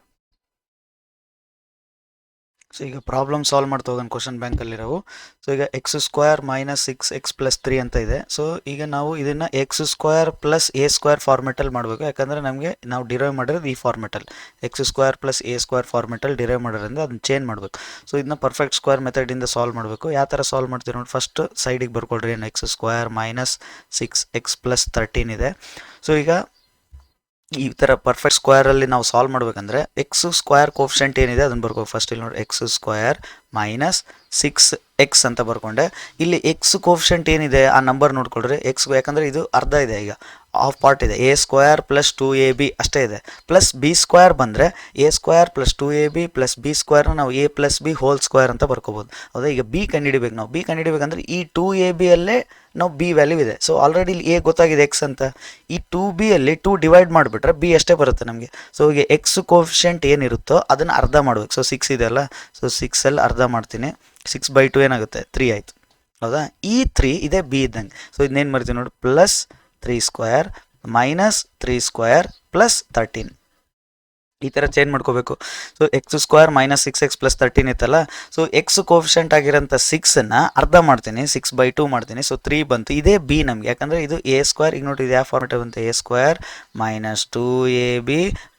ಸೊ ಈಗ ಪ್ರಾಬ್ಲಮ್ ಸಾಲ್ವ್ ಮಾಡ್ತಾ ಹೋಗೋಣ ಕ್ವಶನ್ ಬ್ಯಾಂಕಲ್ಲಿರೋವು. ಸೊ ಈಗ X square minus 6x plus 3 ಅಂತ ಇದೆ. ಸೊ ಈಗ ನಾವು ಇದನ್ನು X square plus A square ಫಾರ್ಮೆಟಲ್ಲಿ ಮಾಡಬೇಕು, ಯಾಕಂದರೆ ನಮಗೆ ನಾವು ಡಿರೈವ್ ಮಾಡಿರೋದು ಈ ಫಾರ್ಮೆಟಲ್ಲಿ, X square plus A square ಫಾರ್ಮೆಟಲ್ಲಿ ಡಿರೈವ್ ಮಾಡೋದ್ರಿಂದ ಅದನ್ನ ಚೇಂಜ್ ಮಾಡಬೇಕು. ಸೊ ಇದನ್ನ ಪರ್ಫೆಕ್ಟ್ ಸ್ಕ್ವೇರ್ ಮೆಥಡಿಂದ ಸಾಲ್ವ್ ಮಾಡಬೇಕು. ಯಾವ ಥರ ಸಾಲ್ವ್ ಮಾಡ್ತೀವಿ ನೋಡಿ, ಫಸ್ಟ್ ಸೈಡಿಗೆ ಬರ್ಕೊಳ್ರಿ, ಏನು X square minus 6x plus 13 ಇದೆ. ಸೊ ಈಗ ಈ ಥರ ಪರ್ಫೆಕ್ಟ್ ಸ್ಕ್ವೇರಲ್ಲಿ ನಾವು ಸಾಲ್ವ್ ಮಾಡಬೇಕಂದ್ರೆ ಎಕ್ಸ್ ಸ್ಕ್ವೇರ್ ಕೋಫಿಷಿಯಂಟ್ ಏನಿದೆ ಅದನ್ನು ಬರ್ಕೋ. ಫಸ್ಟ್ ಇಲ್ಲಿ ನೋಡಿ, ಎಕ್ಸ್ ಸ್ಕ್ವೇರ್ ಮೈನಸ್ 6x ಅಂತ ಬರ್ಕೊಂಡೆ. ಇಲ್ಲಿ ಎಕ್ಸ್ ಕೋಫಿಷಿಯಂಟ್ ಏನಿದೆ ಆ ನಂಬರ್ ನೋಡ್ಕೊಳ್ರಿ, ಎಕ್ಸ್, ಯಾಕಂದರೆ ಇದು ಅರ್ಧ ಇದೆ, ಈಗ ಹಾಫ್ ಪಾರ್ಟ್ ಇದೆ. ಎ ಸ್ಕ್ವೇರ್ ಪ್ಲಸ್ 2ab ಅಷ್ಟೇ ಇದೆ, ಪ್ಲಸ್ ಬಿ ಸ್ಕ್ವೇರ್ ಬಂದರೆ A square plus 2ab plus B ಸ್ಕ್ವೇರ್ನ ನಾವು A plus B whole square ಅಂತ ಬರ್ಕೋಬೋದು, ಹೌದಾ. ಈಗ ಬಿ ಕಂಡುಹಿಡಿಬೇಕು ನಾವು. ಬಿ ಕಂಡುಹಿಡಿಬೇಕಂದ್ರೆ ಈ 2ab ಅಲ್ಲೇ ನಾವು ಬಿ ವ್ಯಾಲ್ಯೂ ಇದೆ. ಸೊ ಆಲ್ರೆಡಿ ಇಲ್ಲಿ ಎ ಗೊತ್ತಾಗಿದೆ ಎಕ್ಸ್ ಅಂತ, ಈ 2b ಅಲ್ಲಿ 2 ಡಿವೈಡ್ ಮಾಡಿಬಿಟ್ರೆ ಬಿ ಅಷ್ಟೇ ಬರುತ್ತೆ ನಮಗೆ. ಸೊ ಈಗ ಎಕ್ಸ್ ಕೋಫಿಷಿಯಂಟ್ ಏನಿರುತ್ತೋ ಅದನ್ನು ಅರ್ಧ ಮಾಡಬೇಕು. ಸೊ 6 ಇದೆ ಅಲ್ಲ, ಸೊ 6ಅಲ್ಲಿ ಅರ್ಧ ಮಾಡ್ತೀನಿ, 6/2 ಏನಾಗುತ್ತೆ, 3 ಆಯಿತು, ಹೌದಾ. ಈ 3 ಇದೆ ಬಿ ಇದ್ದಂಗೆ. ಸೊ ಇದನ್ನೇನು ಮಾಡ್ತೀವಿ ನೋಡಿ, plus 3 square minus 3 square plus 13 ಈ ಥರ ಚೇಂಜ್ ಮಾಡ್ಕೋಬೇಕು. So X square minus 6x plus 13 ಇತ್ತಲ್ಲ, ಸೊ ಎಕ್ಸ್ ಕೋಫಿಷಿಯಂಟ್ ಆಗಿರೋಂಥ 6ಅನ್ನು ಅರ್ಧ ಮಾಡ್ತೀನಿ, 6/2 ಮಾಡ್ತೀನಿ. ಸೊ 3 ಬಂತು, ಇದೇ ಬಿ ನಮಗೆ, ಯಾಕಂದರೆ ಇದು ಎ ಸ್ಕ್ವೇರ್. ಈಗ ನೋಡಿ ಇದು ಯಾವ ಫಾರ್ಮೆಟ್ ಬಂತು, A square minus 2ab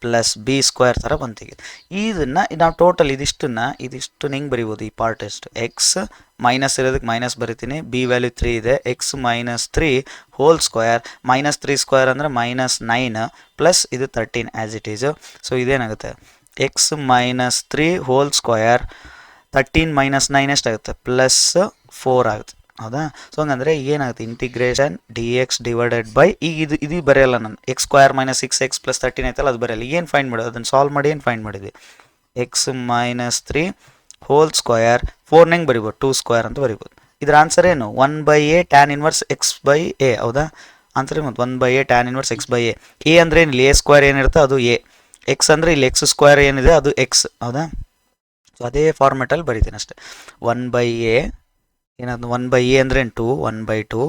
plus B square ಥರ ಬಂತಿಗೆ. ಇದನ್ನು ನಾವು ಟೋಟಲ್ ಇದಿಷ್ಟು ಹಿಂಗೆ ಬರಿಬೋದು. ಈ ಪಾರ್ಟ್ ಎಷ್ಟು, ಎಕ್ಸ್ ಮೈನಸ್ ಇರೋದಕ್ಕೆ ಮೈನಸ್ ಬರಿತೀನಿ, ಬಿ ವ್ಯಾಲ್ಯೂ 3 ಇದೆ, X minus 3 whole square, minus 3 square ಅಂದರೆ ಮೈನಸ್ 9 ಪ್ಲಸ್ ಇದು 13 ಆ್ಯಸ್ ಇಟ್ ಈಸು. ಸೊ ಇದೇನಾಗುತ್ತೆ, X minus 3 whole square, 13 minus 9 ಎಷ್ಟಾಗುತ್ತೆ, ಪ್ಲಸ್ 4 ಆಗುತ್ತೆ, ಹೌದಾ. ಸೊ ಹಂಗಂದರೆ ಏನಾಗುತ್ತೆ, integration D X divided by, ಈಗ ಇದು ಬರೆಯಲ್ಲ ನಾನು, X square minus 6x plus 13 ಐತಲ್ಲ ಅದು ಬರೆಯಲ್ಲ. ಏನು ಫೈಂಡ್ ಮಾಡೋದು, ಅದನ್ನು ಸಾಲ್ವ್ ಮಾಡಿ ಏನು ಫೈಂಡ್ ಮಾಡಿದ್ವಿ, ಎಕ್ಸ್ ಮೈನಸ್ 3 ಹೋಲ್ ಸ್ಕ್ವೇರ್, 4 ಹೆಂಗೆ ಬರಿಬೋದು, 2 ಸ್ಕ್ವೇರ್ ಅಂತ ಬರಿಬೋದು. ಇದರ ಆನ್ಸರ್ ಏನು, 1/a ಟ್ಯಾನ್ ಇನ್ವರ್ಸ್ x/a, ಹೌದಾ. ಆನ್ಸರ್ ಮತ್ತು 1/a tan inverse x/a. A ಅಂದರೆ ಏನಿಲ್ಲ, ಎ ಸ್ಕ್ವೇರ್ ಏನಿರುತ್ತೆ ಅದು ಎ, ಎಕ್ಸ್ ಅಂದರೆ ಇಲ್ಲಿ ಎಕ್ಸ್ ಸ್ಕ್ವೇರ್ ಏನಿದೆ ಅದು ಎಕ್ಸ್, ಹೌದಾ. ಸೊ ಅದೇ ಫಾರ್ಮೆಟಲ್ಲಿ ಬರೀತೀನಿ ಅಷ್ಟೇ. 1/a ಏನಾದ್ರು 1/a ಅಂದರೆ 2, 1/2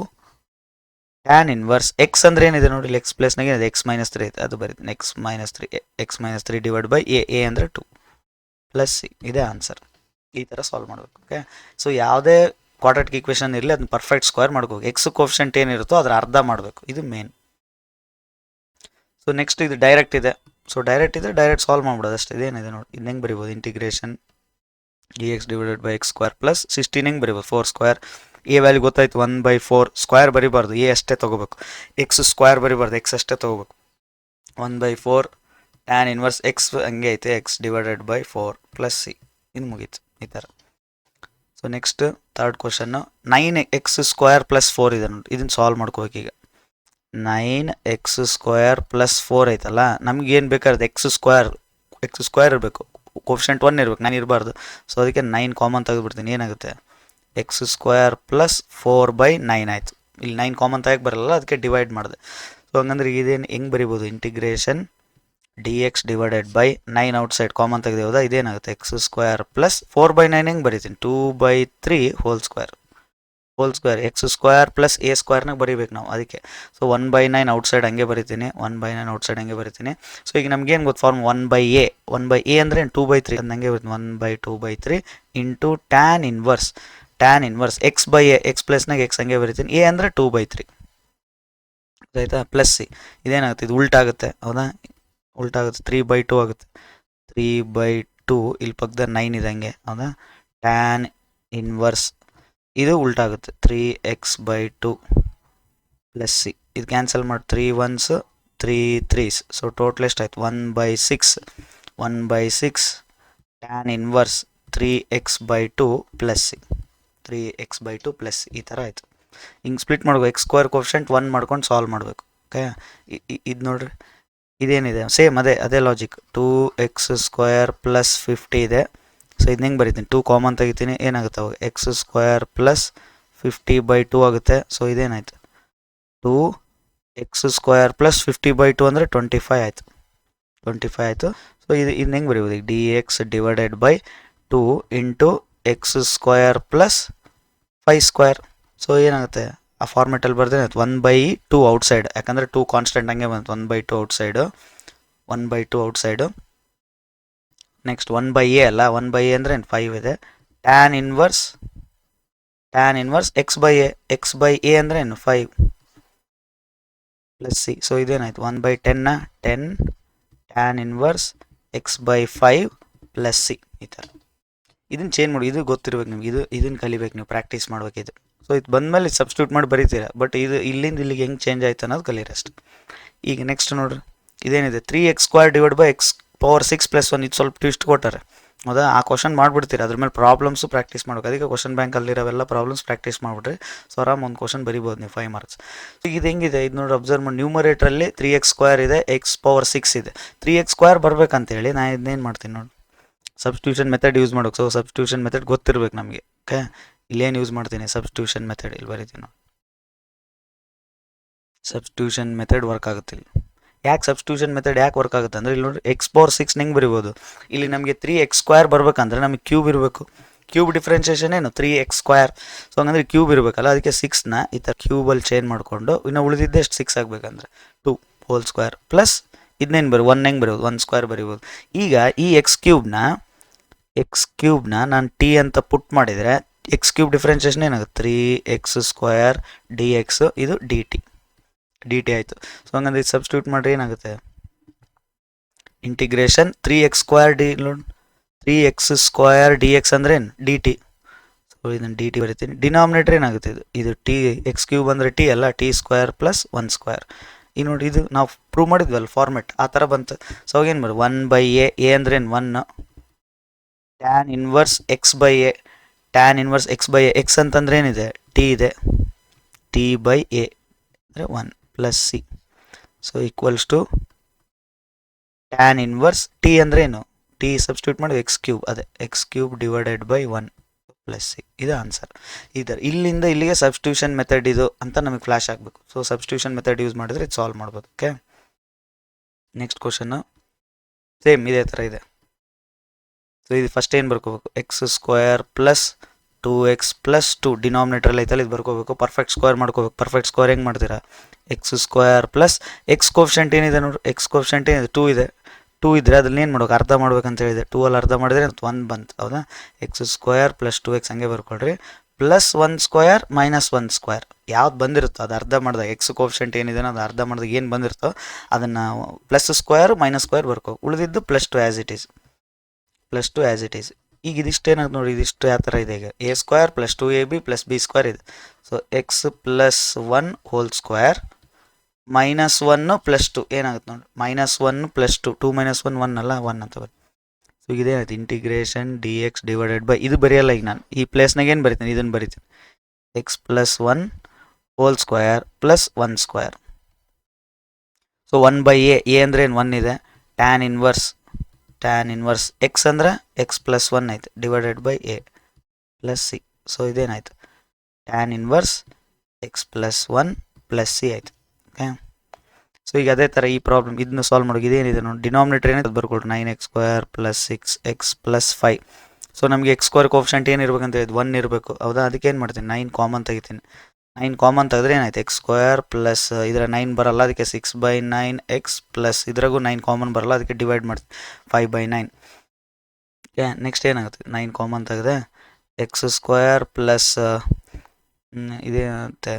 ಟ್ಯಾನ್ ಇನ್ವರ್ಸ್ ಎಕ್ಸ್ ಅಂದರೆ ಏನಿದೆ ನೋಡಿ, ಇಲ್ಲಿ ಎಕ್ಸ್ ಪ್ಲೇಸ್ನಾಗೆ ಏನಿದೆ x-3 ಐತೆ, ಅದು ಬರೀತೀನಿ x-3 ಡಿವೈಡ್ ಬೈ ಎ ಅಂದರೆ 2 ಪ್ಲಸ್ ಸಿ, ಇದೇ ಆನ್ಸರ್. ಈ ಥರ ಸಾಲ್ವ್ ಮಾಡಬೇಕು. ಓಕೆ, ಸೊ ಯಾವುದೇ ಕ್ವಾಡ್ರಾಟಿಕ್ ಈಕ್ವೇಷನ್ ಇರಲಿ ಅದನ್ನ ಪರ್ಫೆಕ್ಟ್ ಸ್ಕ್ವೇರ್ ಮಾಡ್ಕೋಬೇಕು. ಎಕ್ಸ್ ಕೋಫಿಷಿಯಂಟ್ ಏನಿರುತ್ತೋ ಅದರ ಅರ್ಧ ಮಾಡಬೇಕು, ಇದು ಮೇನ್. ಸೊ ನೆಕ್ಸ್ಟ್ ಇದು ಡೈರೆಕ್ಟ್ ಇದೆ. ಸೊ ಡೈರೆಕ್ಟ್ ಇದ್ರೆ ಡೈರೆಕ್ಟ್ ಸಾಲ್ವ್ ಮಾಡ್ಬಿಡೋದು ಅಷ್ಟೇ. ಇದೇನಿದೆ ನೋಡಿ, ಇದು ಹೆಂಗೆ ಬರಿಬೋದು, integration dx divided by x square plus 16 ಹೆಂಗೆ ಬರಿಬೋದು, 4 ಸ್ಕ್ವೇರ್. ಎ ವ್ಯಾಲ್ಯೂ ಗೊತ್ತಾಯ್ತು, 1/4 ಸ್ಕ್ವೇರ್ ಬರಿಬಾರ್ದು, ಎ ಅಷ್ಟೇ ತೊಗೋಬೇಕು. ಎಕ್ಸ್ ಸ್ಕ್ವೇರ್ ಬರಿಬಾರ್ದು, ಎಕ್ಸ್ ಅಷ್ಟೇ ತೊಗೋಬೇಕು. 1/4 ಟ್ಯಾನ್ ಇನ್ವರ್ಸ್ ಎಕ್ಸ್ ಹಂಗೆ ಐತೆ, X divided by 4 plus C, ಇದು ಮುಗೀತು ಈ ಥರ. So next third question 9x square plus 4 ಇದೆ ನೋಡಿ, ಇದನ್ನು ಸಾಲ್ವ್ ಮಾಡ್ಕೋಬೇಕು. ಈಗ 9x ಸ್ಕ್ವೇರ್ ಪ್ಲಸ್ 4 ಐತಲ್ಲ, ನಮ್ಗೆ ಏನು ಬೇಕಾದ್ರೆ ಎಕ್ಸ್ ಸ್ಕ್ವೇರ್ ಇರಬೇಕು, ಕೋಫಿಷಿಯಂಟ್ 1 ಇರಬೇಕು, 9 ಇರಬಾರ್ದು. ಸೊ ಅದಕ್ಕೆ 9 ಕಾಮನ್ ತೆಗೆದುಬಿಡ್ತೀನಿ, ಏನಾಗುತ್ತೆ ಎಕ್ಸ್ ಸ್ಕ್ವೇರ್ ಪ್ಲಸ್ 4/9 ಆಯಿತು. ಇಲ್ಲಿ 9 ಕಾಮನ್ ತೆಗೆ ಬರಲ್ಲ, ಅದಕ್ಕೆ ಡಿವೈಡ್ ಮಾಡಿದೆ. ಸೊ ಹಂಗಂದ್ರೆ ಇದೇನು ಹೆಂಗೆ ಬರಿಬೋದು, integration dx divided by 9 outside common ತೆಗೆದು ಹೌದಾ, ಇದೇನಾಗುತ್ತೆ ಎಕ್ಸ್ ಸ್ಕ್ವೇರ್ ಪ್ಲಸ್ 4/9 ಹೆಂಗೆ ಬರಿತೀನಿ, 2/3 whole square X square plus A ಸ್ಕ್ವೇರ್ನಾಗ ಬರೀಬೇಕು ನಾವು, ಅದಕ್ಕೆ. ಸೊ 1/9 ಔಟ್ಸೈಡ್ ಹಂಗೆ ಬರಿತೀನಿ, 1/9 ಔಟ್ಸೈಡ್ ಹಂಗೆ ಬರಿತೀನಿ. ಸೊ ಈಗ ನಮ್ಗೇನು ಗೊತ್ತು ಫಾರ್ಮ್, 1/a ಅಂದರೆ 2/3 ಅದು ಹಂಗೆ ಬರಿತೀನಿ, 1/2/3 into tan inverse x/a, X ಪ್ಲಸ್ನಾಗ ಎಕ್ಸ್ ಹಂಗೆ ಬರಿತೀನಿ, ಎ ಅಂದರೆ 2/3 ಆಯಿತಾ, ಪ್ಲಸ್ ಸಿ. ಇದೇನಾಗುತ್ತೆ, ಇದು ಉಲ್ಟಾಗುತ್ತೆ ಹೌದಾ, ಉಲ್ಟಾಗುತ್ತೆ, 3/2 ಆಗುತ್ತೆ. 3/2 ಇಲ್ಲಿ ಪಕ್ಕದ 9 ಇದೆ ಹಂಗೆ ಹೌದಾ, ಟ್ಯಾನ್ ಇನ್ವರ್ಸ್ ಇದು ಉಲ್ಟಾಗುತ್ತೆ, 3x/2 ಪ್ಲಸ್ ಸಿ. ಇದು ಕ್ಯಾನ್ಸಲ್ ಮಾಡಿ 3 1s 3 3s. ಸೊ ಟೋಟಲ್ ಎಷ್ಟಾಯ್ತು, 1/6 tan inverse 3x/2 plus C, 3x/2 plus C, ಈ ಥರ ಆಯಿತು. ಹಿಂಗೆ ಸ್ಪ್ಲಿಟ್ ಮಾಡ್ಬೇಕು, ಎಕ್ಸ್ ಸ್ಕ್ವೇರ್ ಕೋಫಿಷಿಯಂಟ್ 1 ಮಾಡ್ಕೊಂಡು ಸಾಲ್ವ್ ಮಾಡಬೇಕು. ಓಕೆ, ಇದು ನೋಡ್ರಿ, ಇದೇನಿದೆ ಸೇಮ್ ಅದೇ ಲಾಜಿಕ್, 2x ಸ್ಕ್ವೇರ್ ಪ್ಲಸ್ 50 ಇದೆ. ಸೊ ಇದನ್ನ ಹೆಂಗೆ ಬರಿತೀನಿ, 2 ಕಾಮನ್ ತೆಗಿತೀನಿ, ಏನಾಗುತ್ತೆ ಅವಾಗ ಎಕ್ಸ್ ಸ್ಕ್ವೇರ್ ಪ್ಲಸ್ 50/2 ಆಗುತ್ತೆ. ಸೊ ಇದೇನಾಯಿತು 2x ಸ್ಕ್ವೇರ್ ಪ್ಲಸ್ 50/2 ಅಂದರೆ 25 ಆಯಿತು, 25 ಆಯಿತು. ಸೊ ಇದನ್ನ ಹೆಂಗೆ ಬರೀಬೋದು, ಈಗ dx divided by 2 into X square plus 5 square. So ಏನಾಗುತ್ತೆ ಆ ಫಾರ್ಮೆಟಲ್ಲಿ ಬರ್ದೇನೆ 1/2 ಔಟ್ಸೈಡ್, ಯಾಕಂದರೆ 2 ಕಾನ್ಸ್ಟೆಂಟ್ ಹಂಗೆ ಬಂತು, 1/2 ಔಟ್ಸೈಡು. ನೆಕ್ಸ್ಟ್ 1/a ಅಲ್ಲ, 1/a ಅಂದರೆ 5 ಇದೆ. ಟ್ಯಾನ್ ಇನ್ವರ್ಸ್ x/a ಅಂದರೆ 5 ಪ್ಲಸ್ ಸಿ. ಸೊ ಇದೇನಾಯ್ತು 1/10 10 tan inverse x/5 plus C, ಈ ಥರ. ಇದನ್ನು ಚೇಂಜ್ ಮಾಡಿ, ಇದು ಗೊತ್ತಿರ್ಬೇಕು ನಿಮ್ಗೆ, ಇದನ್ನು ಕಲಿಬೇಕು ನೀವು, ಪ್ರಾಕ್ಟೀಸ್ ಮಾಡ್ಬೇಕಿದು. ಸೊ ಇದು ಬಂದಮೇಲೆ ಸಬ್ಸ್ಟಿಟ್ಯೂಟ್ ಮಾಡಿ ಬರೀತೀರಾ, ಬಟ್ ಇದು ಇಲ್ಲಿಂದ ಇಲ್ಲಿಗೆ ಹೆಂಗೆ ಚೇಂಜ್ ಆಯ್ತು ಅನ್ನೋದು ಕಲೀರಿ ಅಷ್ಟು. ಈಗ ನೆಕ್ಸ್ಟ್ ನೋಡ್ರಿ, ಇದೇನಿದೆ 3x square divide by x power 6 + 1, ಇದು ಸ್ವಲ್ಪ ಟ್ವಿಸ್ಟ್ ಕೊಟ್ಟಾರೆ ಹೌದಾ, ಆ ಕ್ವಶನ್ ಮಾಡಿಬಿಡ್ತೀರಿ, ಅದ್ರ ಮೇಲೆ ಪ್ರಾಬ್ಲಮ್ಸು ಪ್ರಾಕ್ಟೀಸ್ ಮಾಡ್ಬೇಕು. ಅದಕ್ಕೆ ಕ್ವಶನ್ ಬ್ಯಾಂಕಲ್ಲಿರೋವೆಲ್ಲ ಪ್ರಾಬ್ಲಮ್ಸ್ ಪ್ರಾಕ್ಟೀಸ್ ಮಾಡಿಬಿಟ್ರಿ, ಸೊ ಆರಾಮ್ ಒಂದು ಕ್ವಶನ್ ಬರಿಬೋದು ನೀವು 5 ಮಾರ್ಕ್ಸ್. ಈಗ ಇದು ಹೆಂಗಿದೆ, ಇದು ನೋಡಿ ಅಬ್ಸರ್ವ್ ಮಾಡಿ, ನ್ಯೂಮರೇಟ್ರಲ್ಲಿ 3x ಸ್ಕ್ವೇರ್ ಇದೆ, x ಪವರ್ 6 ಇದೆ. 3x ಸ್ಕ್ವೇರ್ ಬರ್ಬೇಕಂತೇಳಿ ನಾನು ಇದನ್ನೇನು ಮಾಡ್ತೀನಿ ನೋಡಿ, ಸಬ್ಸ್ಟಿಟ್ಯೂಷನ್ ಮೆಥಡ್ ಯೂಸ್ ಮಾಡೋಕೆ. ಸೊ ಸಬ್ಸ್ಟಿಟ್ಯೂಷನ್ ಮೆಥಡ್ ಗೊತ್ತಿರ್ಬೇಕು ನಮಗೆ. ಓಕೆ, ಇಲ್ಲೇನು ಯೂಸ್ ಮಾಡ್ತೀನಿ, ಸಬ್ಸ್ಟಿಟ್ಯೂಷನ್ ಮೆಥಡ್ ಇಲ್ಲಿ ಬರೀತೀನಿ ನೋಡಿ, ಸಬ್ಸ್ಟಿಟ್ಯೂಷನ್ ಮೆಥಡ್ ವರ್ಕ್ ಆಗುತ್ತೆ ಇಲ್ಲಿ. ಯಾಕೆ ಸಬ್ಸ್ಟಿಟ್ಯೂಷನ್ ಮೆಥಡ್ ಯಾಕೆ ವರ್ಕ್ ಆಗುತ್ತೆ ಅಂದರೆ, ಇಲ್ಲಿ ನೋಡಿ ಎಕ್ಸ್ ಪವರ್ 6 ಹೆಂಗೆ ಬರಿಬೋದು, ಇಲ್ಲಿ ನಮಗೆ 3x ಸ್ಕ್ವೇರ್ ಬರಬೇಕಂದ್ರೆ ನಮಗೆ ಕ್ಯೂಬ್ ಇರಬೇಕು. ಕ್ಯೂಬ್ ಡಿಫ್ರೆನ್ಷಿಯೇಷನ್ ಏನು 3x ಸ್ಕ್ವೇರ್. ಸೊ ಹಂಗಂದ್ರೆ ಕ್ಯೂಬ್ ಇರಬೇಕಲ್ಲ, ಅದಕ್ಕೆ 6ನ ಈ ಥರ ಕ್ಯೂಬಲ್ಲಿ ಚೇಂಜ್ ಮಾಡಿಕೊಂಡು ಇನ್ನು ಉಳಿದಿದ್ದೆ ಎಷ್ಟು 6 ಆಗಬೇಕಂದ್ರೆ 2 ಹೋಲ್ ಸ್ಕ್ವೇರ್ ಪ್ಲಸ್ ಇದನ್ನೇನು 1 ಹೆಂಗೆ ಬರೀಬೋದು, 1 ಸ್ಕ್ವೇರ್ ಬರಿಬೋದು. ಈಗ ಈ ಎಕ್ಸ್ ಕ್ಯೂಬ್ನ ನಾನು ಟಿ ಅಂತ ಪುಟ್ ಮಾಡಿದರೆ ಎಕ್ಸ್ ಕ್ಯೂಬ್ ಡಿಫ್ರೆನ್ಷಿಯೇಷನ್ ಏನಾಗುತ್ತೆ, 3x ಸ್ಕ್ವೇರ್ dx, ಇದು dt ಆಯಿತು. ಸೊ ಹಂಗಂದ್ರೆ ಇದು ಸಬ್ಸ್ಟಿಟ್ಯೂಟ್ ಮಾಡಿದ್ರೆ ಏನಾಗುತ್ತೆ, ಇಂಟಿಗ್ರೇಷನ್ 3x ಸ್ಕ್ವೇರ್ dx ಅಂದ್ರೆ ಏನು dt. ಸೊ ಇದನ್ನು dt ಬರಿತೀನಿ, ಡಿನಾಮಿನೇಟರ್ ಏನಾಗುತ್ತೆ, ಇದು ಟಿ, ಎಕ್ಸ್ ಕ್ಯೂಬ್ ಅಂದರೆ ಟಿ ಅಲ್ಲ, ಟಿ ಸ್ಕ್ವೇರ್ ಪ್ಲಸ್ 1 ಸ್ಕ್ವೇರ್. ಈಗ ನೋಡಿ, ಇದು ನಾವು ಪ್ರೂವ್ ಮಾಡಿದ್ವಲ್ಲ ಫಾರ್ಮೆಟ್, ಆ ಥರ ಬಂತು. ಸೊ ಏನು ಬರೋದು 1/a, ಎ ಅಂದ್ರೆ ಏನು 1, ಟ್ಯಾನ್ ಇನ್ವರ್ಸ್ x/a, ಎಕ್ಸ್ ಅಂತಂದ್ರೆ ಏನಿದೆ ಟಿ ಇದೆ, t/a ಅಂದರೆ 1 plus C. So equals to tan inverse T ಅಂದರೆ ಏನು, ಟಿ ಸಬ್ಸ್ಟಿಟ್ಯೂಟ್ ಮಾಡಿ ಎಕ್ಸ್ ಕ್ಯೂಬ್, ಅದೇ X cube divided by 1 plus C, ಇದು ಆನ್ಸರ್. ಇದರ ಇಲ್ಲಿಂದ ಇಲ್ಲಿಗೆ ಸಬ್ಸ್ಟಿಟ್ಯೂಷನ್ ಮೆಥಡ್ ಇದು ಅಂತ ನಮಗೆ ಫ್ಲಾಶ್ ಆಗಬೇಕು. ಸೊ ಸಬ್ಸ್ಟಿಟ್ಯೂಷನ್ ಮೆಥಡ್ ಯೂಸ್ ಮಾಡಿದ್ರೆ ಇದು ಸಾಲ್ವ್ ಮಾಡ್ಬೋದು. ಓಕೆ, ನೆಕ್ಸ್ಟ್ ಕ್ವಶನ್ನು ಸೇಮ್ ಇದೇ ಥರ ಇದೆ. ಸೊ ಇದು ಫಸ್ಟ್ ಏನು ಬರ್ಕೋಬೇಕು, X square plus 2x plus 2 ಡಿನಾಮಿನೇಟ್ರಲ್ಲಿ ಐತಲ್ಲ ಇದು ಬರ್ಕೋಬೇಕು. ಪರ್ಫೆಕ್ಟ್ ಸ್ಕ್ವೇರ್ ಮಾಡ್ಕೋಬೇಕು. ಪರ್ಫೆಕ್ಟ್ ಸ್ಕ್ವೇರ್ ಹೆಂಗೆ ಮಾಡ್ತೀರಾ, X square plus X coefficient ಏನಿದೆ ನೋಡಿ, ಎಕ್ಸ್ ಕೋಫಿಷಿಯಂಟ್ ಏನಿದೆ 2 ಇದೆ. 2 ಇದ್ದರೆ ಅದನ್ನ ಏನು ಮಾಡ್ಬೇಕು, ಅರ್ಧ ಮಾಡ್ಬೇಕಂತ ಹೇಳಿದೆ. 2 ಅಲ್ಲಿ ಅರ್ಧ ಮಾಡಿದ್ರೆ 1 ಬಂತು, ಹೌದಾ. ಎಕ್ಸ್ ಸ್ಕ್ವೇರ್ ಪ್ಲಸ್ 2x ಹಂಗೆ ಬರ್ಕೊಳ್ರಿ, ಪ್ಲಸ್ 1 ಸ್ಕ್ವೇರ್ ಮೈನಸ್ 1 ಸ್ಕ್ವೇರ್ ಯಾವ್ದು ಬಂದಿರುತ್ತೋ ಅದು ಅರ್ಧ ಮಾಡಿದಾಗ ಎಕ್ಸ್ ಕೋಫಿಷಿಯಂಟ್ ಏನಿದೆ ಅದು ಅರ್ಧ ಮಾಡಿದಾಗ ಏನು ಬಂದಿರುತ್ತೋ ಅದನ್ನು ಪ್ಲಸ್ ಸ್ಕ್ವೇರ್ ಮೈನಸ್ ಸ್ಕ್ವೇರ್ ಬರ್ಕೋ, ಉಳಿದಿದ್ದು plus 2 as it is, plus 2 as it is. ಈಗ ಇದಿಷ್ಟು ಏನಾಗುತ್ತೆ ನೋಡಿ, ಇದಿಷ್ಟು ಯಾವ ಥರ ಇದೆ ಈಗ, A square plus 2ab plus B square ಇದೆ. So X plus 1 whole square minus 1 plus 2 ಏನಾಗುತ್ತೆ ನೋಡಿ, ಮೈನಸ್ 1 ಪ್ಲಸ್ 2, 2 ಮೈನಸ್ 1 1 ಅಲ್ಲ, 1 ಅಂತ ಬರುತ್ತೆ. ಸೊ ಇದೇನಾಯ್ತು, integration D X divided by, ಇದು ಬರೆಯಲ್ಲ ಈಗ ನಾನು ಈ ಪ್ಲೇಸ್ನಾಗ ಏನು ಬರಿತೀನಿ, ಇದನ್ನು ಬರಿತೀನಿ, X plus 1 whole square plus 1 square. So 1 by A ಅಂದರೆ ಏನು 1 ಇದೆ, ಟ್ಯಾನ್ ಇನ್ವರ್ಸ್ ಎಕ್ಸ್ ಅಂದರೆ ಎಕ್ಸ್ ಪ್ಲಸ್ 1 ಆಯ್ತು divided by A plus C. So ಇದೇನಾಯ್ತು, tan inverse X plus 1 plus C ಆಯಿತು. ಓಕೆ, ಸೊ ಈಗ ಅದೇ ಥರ ಈ ಪ್ರಾಬ್ಲಮ್ ಇದನ್ನ ಸಾಲ್ವ್ ಮಾಡೋದು, ಇದೇನಿದೆ ನೋಡಿ, ಡಿನಾಮಿನೇಟರ್ ಏನಿದೆ ಅದು ಬರ್ಕೊಳ್ರಿ, 9x square plus 6x plus 5. So ನಮಗೆ ಎಕ್ಸ್ ಸ್ಕ್ವೇರ್ ಕೋಫಿಷಿಯಂಟ್ ಏನು ಇರಬೇಕಂತ ಹೇಳಿದ್ದು 1 ಇರಬೇಕು, ಹೌದಾ. ಅದಕ್ಕೆ ಏನು ಮಾಡ್ತೀನಿ, 9 ಕಾಮನ್ ತೆಗಿತೀನಿ. 9 ಕಾಮನ್ ತೆಗೆದ್ರೆ ಏನಾಯ್ತು, ಎಕ್ಸ್ ಸ್ಕ್ವೇರ್ ಪ್ಲಸ್ ಇದರ 9 ಬರಲ್ಲ, ಅದಕ್ಕೆ 6/9x ಪ್ಲಸ್ ಇದ್ರಾಗೂ 9 ಕಾಮನ್ ಬರಲ್ಲ, ಅದಕ್ಕೆ ಡಿವೈಡ್ ಮಾಡ್ತೀನಿ 5/9. ಓಕೆ, ನೆಕ್ಸ್ಟ್ ಏನಾಗುತ್ತೆ, 9 ಕಾಮನ್ ತೆಗೆದೆ ಎಕ್ಸ್ ಸ್ಕ್ವೇರ್ ಪ್ಲಸ್ ಇದೇನಂತೆ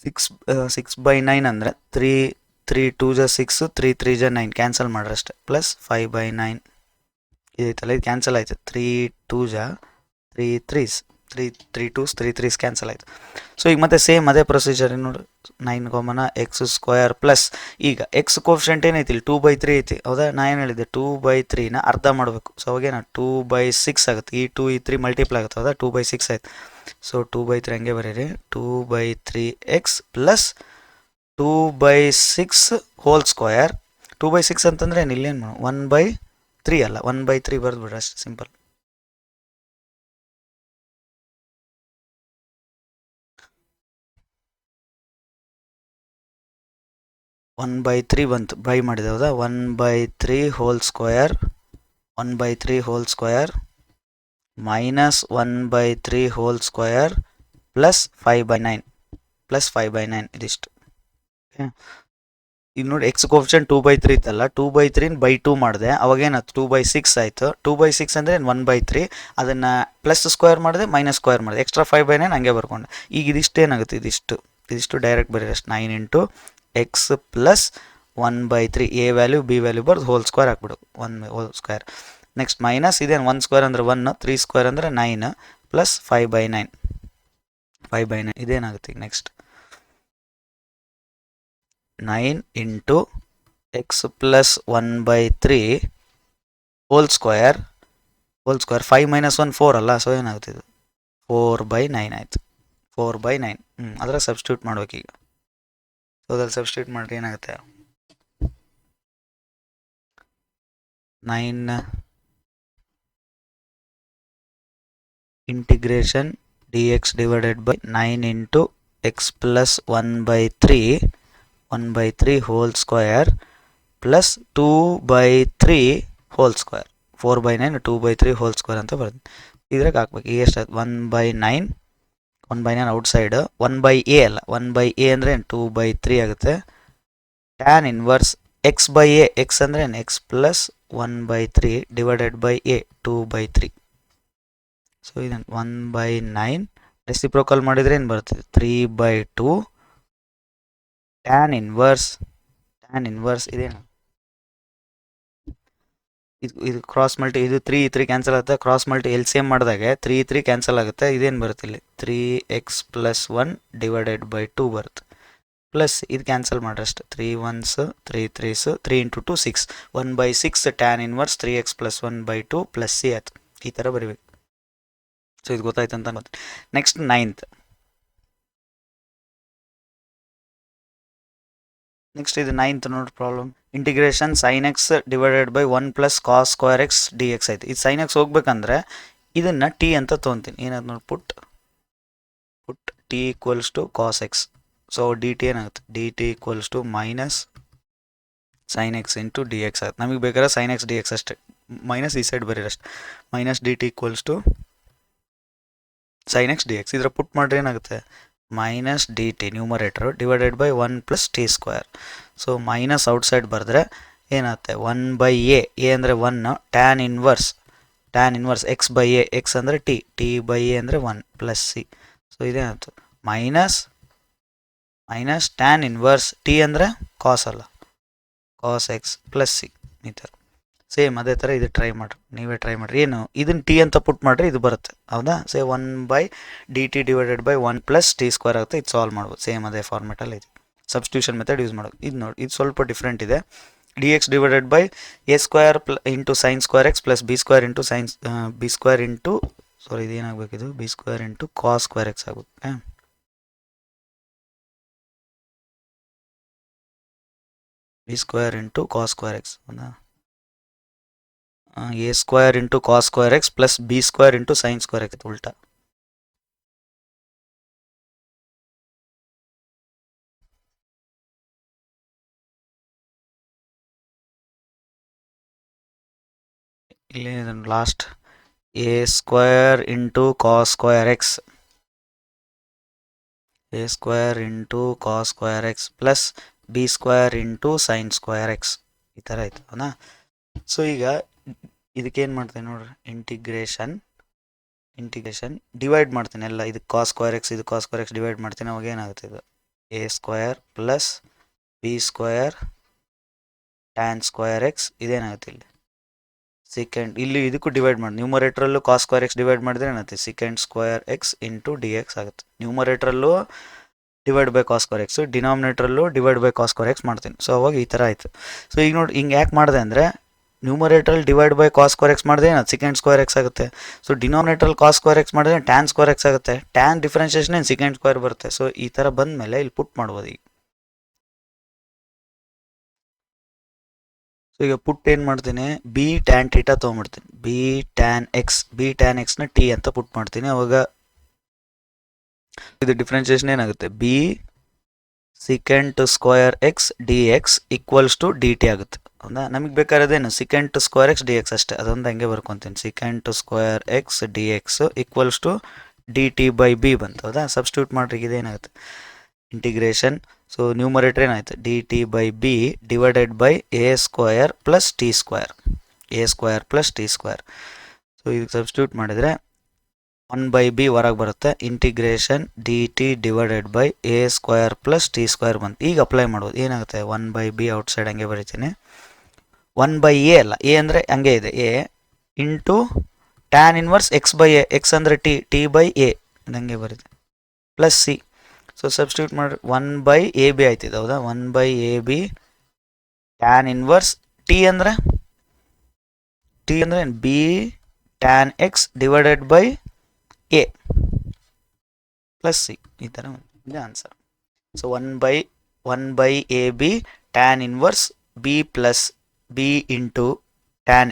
6/9 ಅಂದರೆ 3 2 6 3 3 9 ಕ್ಯಾನ್ಸಲ್ ಮಾಡ್ರಷ್ಟೆ, ಪ್ಲಸ್ 5/9 ಇದೈತಲ್ಲ ಇದು ಕ್ಯಾನ್ಸಲ್ ಆಯಿತು, 3 2 3 3 3 2s 3 3s ಕ್ಯಾನ್ಸಲ್ ಆಯಿತು. ಸೊ ಈಗ ಮತ್ತೆ ಸೇಮ್ ಅದೇ ಪ್ರೊಸೀಜರ್ ನೋಡಿ, 9 ಕಾಮನ ಎಕ್ಸ್ ಸ್ಕ್ವೇರ್ ಪ್ಲಸ್ ಈಗ ಎಕ್ಸ್ ಕೋಫಿಷಿಯಂಟ್ ಏನೈತಿ ಇಲ್ಲಿ 2/3 ಐತಿ, ಹೌದಾ. ನಾ ಏನು ಹೇಳಿದ್ದೆ 2/3ನ ಅರ್ಧ ಮಾಡಬೇಕು. ಸೊ ಅವಾಗೇನ 2/6 ಆಗುತ್ತೆ, ಈ 2 ಈ 3 ಮಲ್ಟಿಪ್ಲೈ ಆಗುತ್ತೆ, ಹೌದಾ. 2/6 ಆಯ್ತು. ಸೊ 2/3 ಹಂಗೆ ಬರೀರಿ, 2/3x ಪ್ಲಸ್ 2/6 ಹೋಲ್ ಸ್ಕ್ವೇರ್. 2/6 ಅಂತಂದರೆ ಏನು ಇಲ್ಲೇನು ಮಾಡು, 1/3 ಅಲ್ಲ 1/3 ಬರೆದು ಬಿಡ್ರಿ ಅಷ್ಟು ಸಿಂಪಲ್. ಒನ್ ಬೈ 3 ಬಂತು, ಬೈ ಮಾಡಿದೆ, ಹೌದಾ. 1/3 whole square, 1/3 hole square minus 1/3 hole square plus 5/9 plus 5/9 ಇದಿಷ್ಟು. ಓಕೆ, ಈಗ ನೋಡಿ ಎಕ್ಸ್ ಕೋಫಿಷಿಯಂಟ್ 2/3 ಇತ್ತಲ್ಲ, 2/3 ಬೈ 2 ಮಾಡಿದೆ, ಅವಾಗೇನಾಯ್ತು 2/6 ಆಯಿತು. 2/6 ಅಂದರೆ 1/3, ಅದನ್ನು ಪ್ಲಸ್ ಸ್ಕ್ವೇರ್ ಮಾಡಿದೆ ಮೈನಸ್ ಸ್ಕ್ವೇರ್ ಮಾಡಿದೆ, ಎಕ್ಸ್ಟ್ರಾ 5/9 ಹಂಗೆ ಬರ್ಕೊಂಡೆ. ಈಗ ಇದಿಷ್ಟು ಏನಾಗುತ್ತೆ, ಇದಿಷ್ಟು ಡೈರೆಕ್ಟ್ ಬರೀ ಅಷ್ಟು, 9 ಇಂಟು X plus 1/3 A value B value ಬರ್ದು ಹೋಲ್ ಸ್ಕ್ವೇರ್ ಹಾಕ್ಬಿಡು, 1 ಹೋಲ್ ಸ್ಕ್ವೇರ್. ನೆಕ್ಸ್ಟ್ ಮೈನಸ್ ಇದೇನು 1 ಸ್ಕ್ವೇರ್ ಅಂದರೆ 1, 3 ಸ್ಕ್ವೇರ್ ಅಂದರೆ 9 ಪ್ಲಸ್ 5/9 ಇದೇನಾಗುತ್ತೆ ಈಗ ನೆಕ್ಸ್ಟ್ 9 ಇಂಟು X plus 1/3 whole square 5 minus 1 4 ಅಲ್ಲ. ಸೊ ಏನಾಗುತ್ತೆ ಇದು 4/9 ಆಯಿತು, 4/9. ಅದರ ಸಬ್ಸ್ಟಿಟ್ಯೂಟ್ ಮಾಡ್ಬೇಕೀಗ. ಸೊ ಅದ್ರಲ್ಲಿ ಸಬ್ಸ್ಟಿಟ್ಯೂಟ್ ಮಾಡಿದ್ರೆ ಏನಾಗುತ್ತೆ, 9 integration D X divided by 9 ಇಂಟು X plus 1/3 hole square plus 2/3 whole square, 4/9 2/3 whole square ಅಂತ ಬರುತ್ತೆ. ಇದ್ರಾಗ ಹಾಕ್ಬೇಕು. ಈಗ ಎಷ್ಟಾಯ್ತು, 1/9 ಔಟ್ಸೈಡ್, 1/a ಅಲ್ಲ, 1/a ಅಂದರೆ 2/3 ಆಗುತ್ತೆ. ಟ್ಯಾನ್ ಇನ್ವರ್ಸ್ x/a, ಎಕ್ಸ್ ಅಂದರೆ X plus 1/3 divided by a 2/3. So ಇದನ್ನು 1/9 ರೆಸಿಪ್ರೋಕಲ್ ಮಾಡಿದರೆ ಏನು ಬರ್ತದೆ, 3/2 ಟ್ಯಾನ್ ಇನ್ವರ್ಸ್ ಇದೇನು ಇದು ಕ್ರಾಸ್ ಮಲ್ಟಿ, ಇದು 3 ಕ್ಯಾನ್ಸಲ್ ಆಗುತ್ತೆ, ಕ್ರಾಸ್ ಮಲ್ಟಿ LCM ಮಾಡಿದಾಗ 3 ಕ್ಯಾನ್ಸಲ್ ಆಗುತ್ತೆ. ಇದೇನು ಬರುತ್ತೆ ಇಲ್ಲಿ 3x ಪ್ಲಸ್ 1 ಡಿವೈಡೆಡ್ ಬೈ 2 ಬರುತ್ತೆ, ಪ್ಲಸ್ ಇದು ಕ್ಯಾನ್ಸಲ್ ಮಾಡ್ರಷ್ಟು, 3 1s 3 3s 3 into 2 6, 1/6 tan inverse 3x plus 1/2 plus c ಆಯ್ತು. ಈ ಥರ ಬರೀಬೇಕು. ಸೊ ಇದು ಗೊತ್ತಾಯ್ತು ಅಂತ ಗೊತ್ತು. ನೆಕ್ಸ್ಟ್ 9th, ನೆಕ್ಸ್ಟ್ ಇದು 9th ನೋಡಿ problem. Integration sine X divided by 1 plus cos square X D X ಆಯ್ತು. ಇದು ಸೈನ್ ಎಕ್ಸ್ ಹೋಗ್ಬೇಕಂದ್ರೆ ಇದನ್ನು ಟಿ ಅಂತ ತೊಗೊತೀನಿ. ಏನಾದ್ರು ನೋಡಿ, put t equals to cos x. So d t ಏನಾಗುತ್ತೆ, d t equals to minus sine x into D x ಆಗುತ್ತೆ. ನಮಗೆ ಬೇಕಾದ್ರೆ ಸೈನ್ ಎಕ್ಸ್ ಡಿ ಎಕ್ಸ್ ಅಷ್ಟೇ ಮೈನಸ್ ಈ ಸೈಡ್ ಬರೀರಷ್ಟು minus d t equals to sin x dx. ಇದರ put ಮಾಡ್ರೆ ಏನಾಗುತ್ತೆ minus d t numerator divided by 1 plus t square. So minus outside ಬರೆದ್ರೆ ಏನಾಗುತ್ತೆ 1/a, ಎ ಅಂದರೆ 1, tan inverse X by a, x ಅಂದರೆ t by A ಅಂದರೆ 1 plus C. So ಇದೇನಾಯ್ತು minus tan inverse T ಅಂದರೆ cos ಅಲ್ಲ, cos x plus C. ಈ ಥರ ಸೇಮ್ ಅದೇ ಥರ ಇದು ನೀವೇ ಟ್ರೈ ಮಾಡಿರಿ. ಏನು ಇದನ್ನು ಟಿ ಅಂತ ಪುಟ್ ಮಾಡಿರಿ ಇದು ಬರುತ್ತೆ, ಹೌದಾ? 1/dt divided by 1 plus t square ಆಗುತ್ತೆ. ಇದು ಸಾಲ್ವ್ ಮಾಡ್ಬೋದು ಸೇಮ್ ಅದೇ ಫಾರ್ಮೆಟಲ್ಲಿ ಇದೆ. ಸಬ್ಸ್ಟಿಟ್ಯೂಷನ್ ಮೆಥಡ್ ಯೂಸ್ ಮಾಡೋದು. ಇದು ನೋಡಿ, ಇದು ಸ್ವಲ್ಪ ಡಿಫ್ರೆಂಟ್ ಇದೆ. dx divided by a square into sine square x plus B square into ಇದೇನಾಗಬೇಕಿದು b square into cos square x ಆಗುತ್ತೆ. B square into cos square x, ಹೌದಾ? a square into cos square x plus B square into sine square x ಉಲ್ಟಾ. ಇಲ್ಲಿ last a square into cos square x, a square into cos square x plus B square into sine square x ಈ ಥರ ಆಯ್ತು, ಹೌದಾ? So ಈಗ ಇದಕ್ಕೇನು ಮಾಡ್ತೀನಿ ನೋಡ್ರಿ, ಇಂಟಿಗ್ರೇಷನ್ ಡಿವೈಡ್ ಮಾಡ್ತೀನಿ ಎಲ್ಲ. ಇದಕ್ಕೆ ಕಾಸ್ ಸ್ಕ್ವೇರ್ ಎಕ್ಸ್ ಡಿವೈಡ್ ಮಾಡ್ತೀನಿ. ಅವಾಗ ಏನಾಗುತ್ತೆ ಇದು a square plus B square tan square x ಇದೇನಾಗುತ್ತೆ ಇಲ್ಲಿ ಸೆಕೆಂಡ್. ಇಲ್ಲಿ ಇದಕ್ಕೂ ಡಿವೈಡ್ ಮಾಡಿ, ನ್ಯೂಮರೇಟ್ರಲ್ಲೂ ಕಾಸ್ ಸ್ಕ್ವೇರ್ ಎಕ್ಸ್ ಡಿವೈಡ್ ಮಾಡಿದ್ರೆ ಏನಾಗುತ್ತೆ second square x into D x ಆಗುತ್ತೆ. ನ್ಯೂಮರೇಟ್ರಲ್ಲೂ divide by cos square x, ಡಿನಾಮಿನೇಟ್ರಲ್ಲೂ divide by cos square x ಮಾಡ್ತೀನಿ. ಸೊ ಅವಾಗ ಈ ಥರ ಆಯಿತು. ಸೊ ಈಗ ನೋಡಿ ಹಿಂಗೆ ಯಾಕೆ ಮಾಡಿದೆ ಅಂದರೆ ನ್ಯೂಮರೇಟ್ರಲ್ಲಿ divide by cos square x ಮಾಡಿದ್ರೆ ಏನು ಸೆಕೆಂಡ್ ಸ್ಕ್ವೇರ್ ಎಕ್ಸ್ ಆಗುತ್ತೆ. ಸೊ ಡಿನಾಮಿನೇಟ್ರಲ್ಲಿ ಕಾಸ್ ಸ್ಕ್ವೇರ್ ಎಕ್ಸ್ ಮಾಡಿದ್ರೆ ಟ್ಯಾನ್ ಸ್ಕ್ವೇರ್ ಎಕ್ಸ್ ಆಗುತ್ತೆ. ಟ್ಯಾನ್ ಡಿಫ್ರೆನ್ಷಿಯೇಷನ್ ಏನು ಸೆಕೆಂಡ್ ಸ್ಕ್ವೇರ್ ಬರುತ್ತೆ. ಸೊ ಈ ಥರ ಬಂದಮೇಲೆ ಇಲ್ಲಿ ಪುಟ್ ಮಾಡ್ಬೋದು. ಈಗ ಸೊ ಈಗ ಪುಟ್ ಏನು ಮಾಡ್ತೀನಿ, ಬಿ ಟ್ಯಾನ್ ಟೀಟಾ ತೊಗೊಂಡ್ಬಿಡ್ತೀನಿ. ಬಿ ಟ್ಯಾನ್ ಎಕ್ಸ್ನ ಟಿ ಅಂತ ಪುಟ್ ಮಾಡ್ತೀನಿ. ಅವಾಗ ಇದು ಡಿಫ್ರೆನ್ಷಿಯೇಷನ್ ಏನಾಗುತ್ತೆ b secant square X D X equals to d t ಆಗುತ್ತೆ, ಹೌದಾ? ನಮಗೆ ಬೇಕಾಗಿರೋದೇನು secant square X D x ಅಷ್ಟೇ. ಅದೊಂದು ಹಂಗೆ ಬರ್ಕೊತೀನಿ. Secant square X D X equals to d t by b ಬಂತು, ಹೌದಾ? ಸಬ್ಸ್ಟಿಟ್ಯೂಟ್ ಮಾಡ್ರಿ ಇದೇನಾಗುತ್ತೆ ಇಂಟಿಗ್ರೇಷನ್. ಸೊ ನ್ಯೂಮರೇಟರ್ ಏನಾಯ್ತು d t by b divided by a square plus t square, so ಇದಕ್ಕೆ ಸಬ್ಸ್ಟಿಟ್ಯೂಟ್ ಮಾಡಿದರೆ 1/b ಹೊರಗೆ ಬರುತ್ತೆ. Integration D T divided by a square plus t square ಬಂತು. ಈಗ ಅಪ್ಲೈ ಮಾಡೋದು ಏನಾಗುತ್ತೆ 1/b ಔಟ್ಸೈಡ್ ಹಂಗೆ ಬರೀತೀನಿ. 1/a ಅಲ್ಲ, ಎ ಅಂದರೆ ಹಂಗೆ ಇದೆ, A into tan inverse X by a, x ಅಂದರೆ ಟಿ ಬೈ ಎ ಹಂಗೆ ಬರೀತೀನಿ ಪ್ಲಸ್ ಸಿ. ಸೊ ಸಬ್ಸ್ಟಿಟ್ಯೂಟ್ ಮಾಡಿ 1/ab ಆಯ್ತಿದೆ, ಹೌದಾ? 1/ab ಟ್ಯಾನ್ ಇನ್ವರ್ಸ್ ಟಿ ಅಂದರೆ B tan X divided by A plus C. ಈ ಥರ ಇದೆ answer. So 1/ab tan inverse B plus B into tan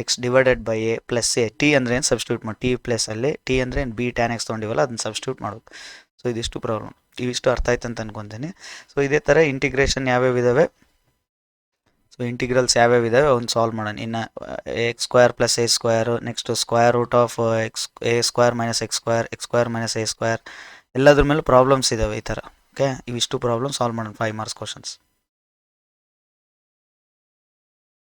X divided by A plus A. T ಅಂದರೆ ಏನು substitute ಮಾಡಿ, T plus ಅಲ್ಲಿ T ಅಂದರೆ ಏನು ಬಿ ಟ್ಯಾನ್ ಎಕ್ಸ್ ತೊಗೊಂಡಿವಲ್ಲ ಅದನ್ನು ಸಬ್ಸ್ಟಿಟ್ಯೂಟ್ ಮಾಡೋದು. ಸೊ ಇದಿಷ್ಟು ಪ್ರಾಬ್ಲಮ್, ಇವಿಷ್ಟು ಅರ್ಥ ಆಯ್ತು ಅಂತ ಅನ್ಕೊತೀನಿ. ಸೊ ಇದೇ ಥರ ಇಂಟಿಗ್ರೇಷನ್ ಯಾವ್ಯಾವ ಇದ್ದಾವೆ, ಸೊ ಇಂಟಿಗ್ರಲ್ಸ್ ಯಾವ್ಯಾವ ಇದ್ದಾವೆ ಒಂದು ಸಾಲ್ವ್ ಮಾಡೋಣ. ಇನ್ನು x square plus a square, next square root of a square minus x square minus a square, ಎಲ್ಲದ್ರ ಮೇಲೂ ಪ್ರಾಬ್ಲಮ್ಸ್ ಇದ್ದಾವೆ ಈ ಥರ. ಓಕೆ, ಇವಿಷ್ಟು ಪ್ರಾಬ್ಲಮ್ ಸಾಲ್ವ್ ಮಾಡೋಣ 5 ಮಾರ್ಕ್ಸ್ ಕ್ವಶನ್ಸ್.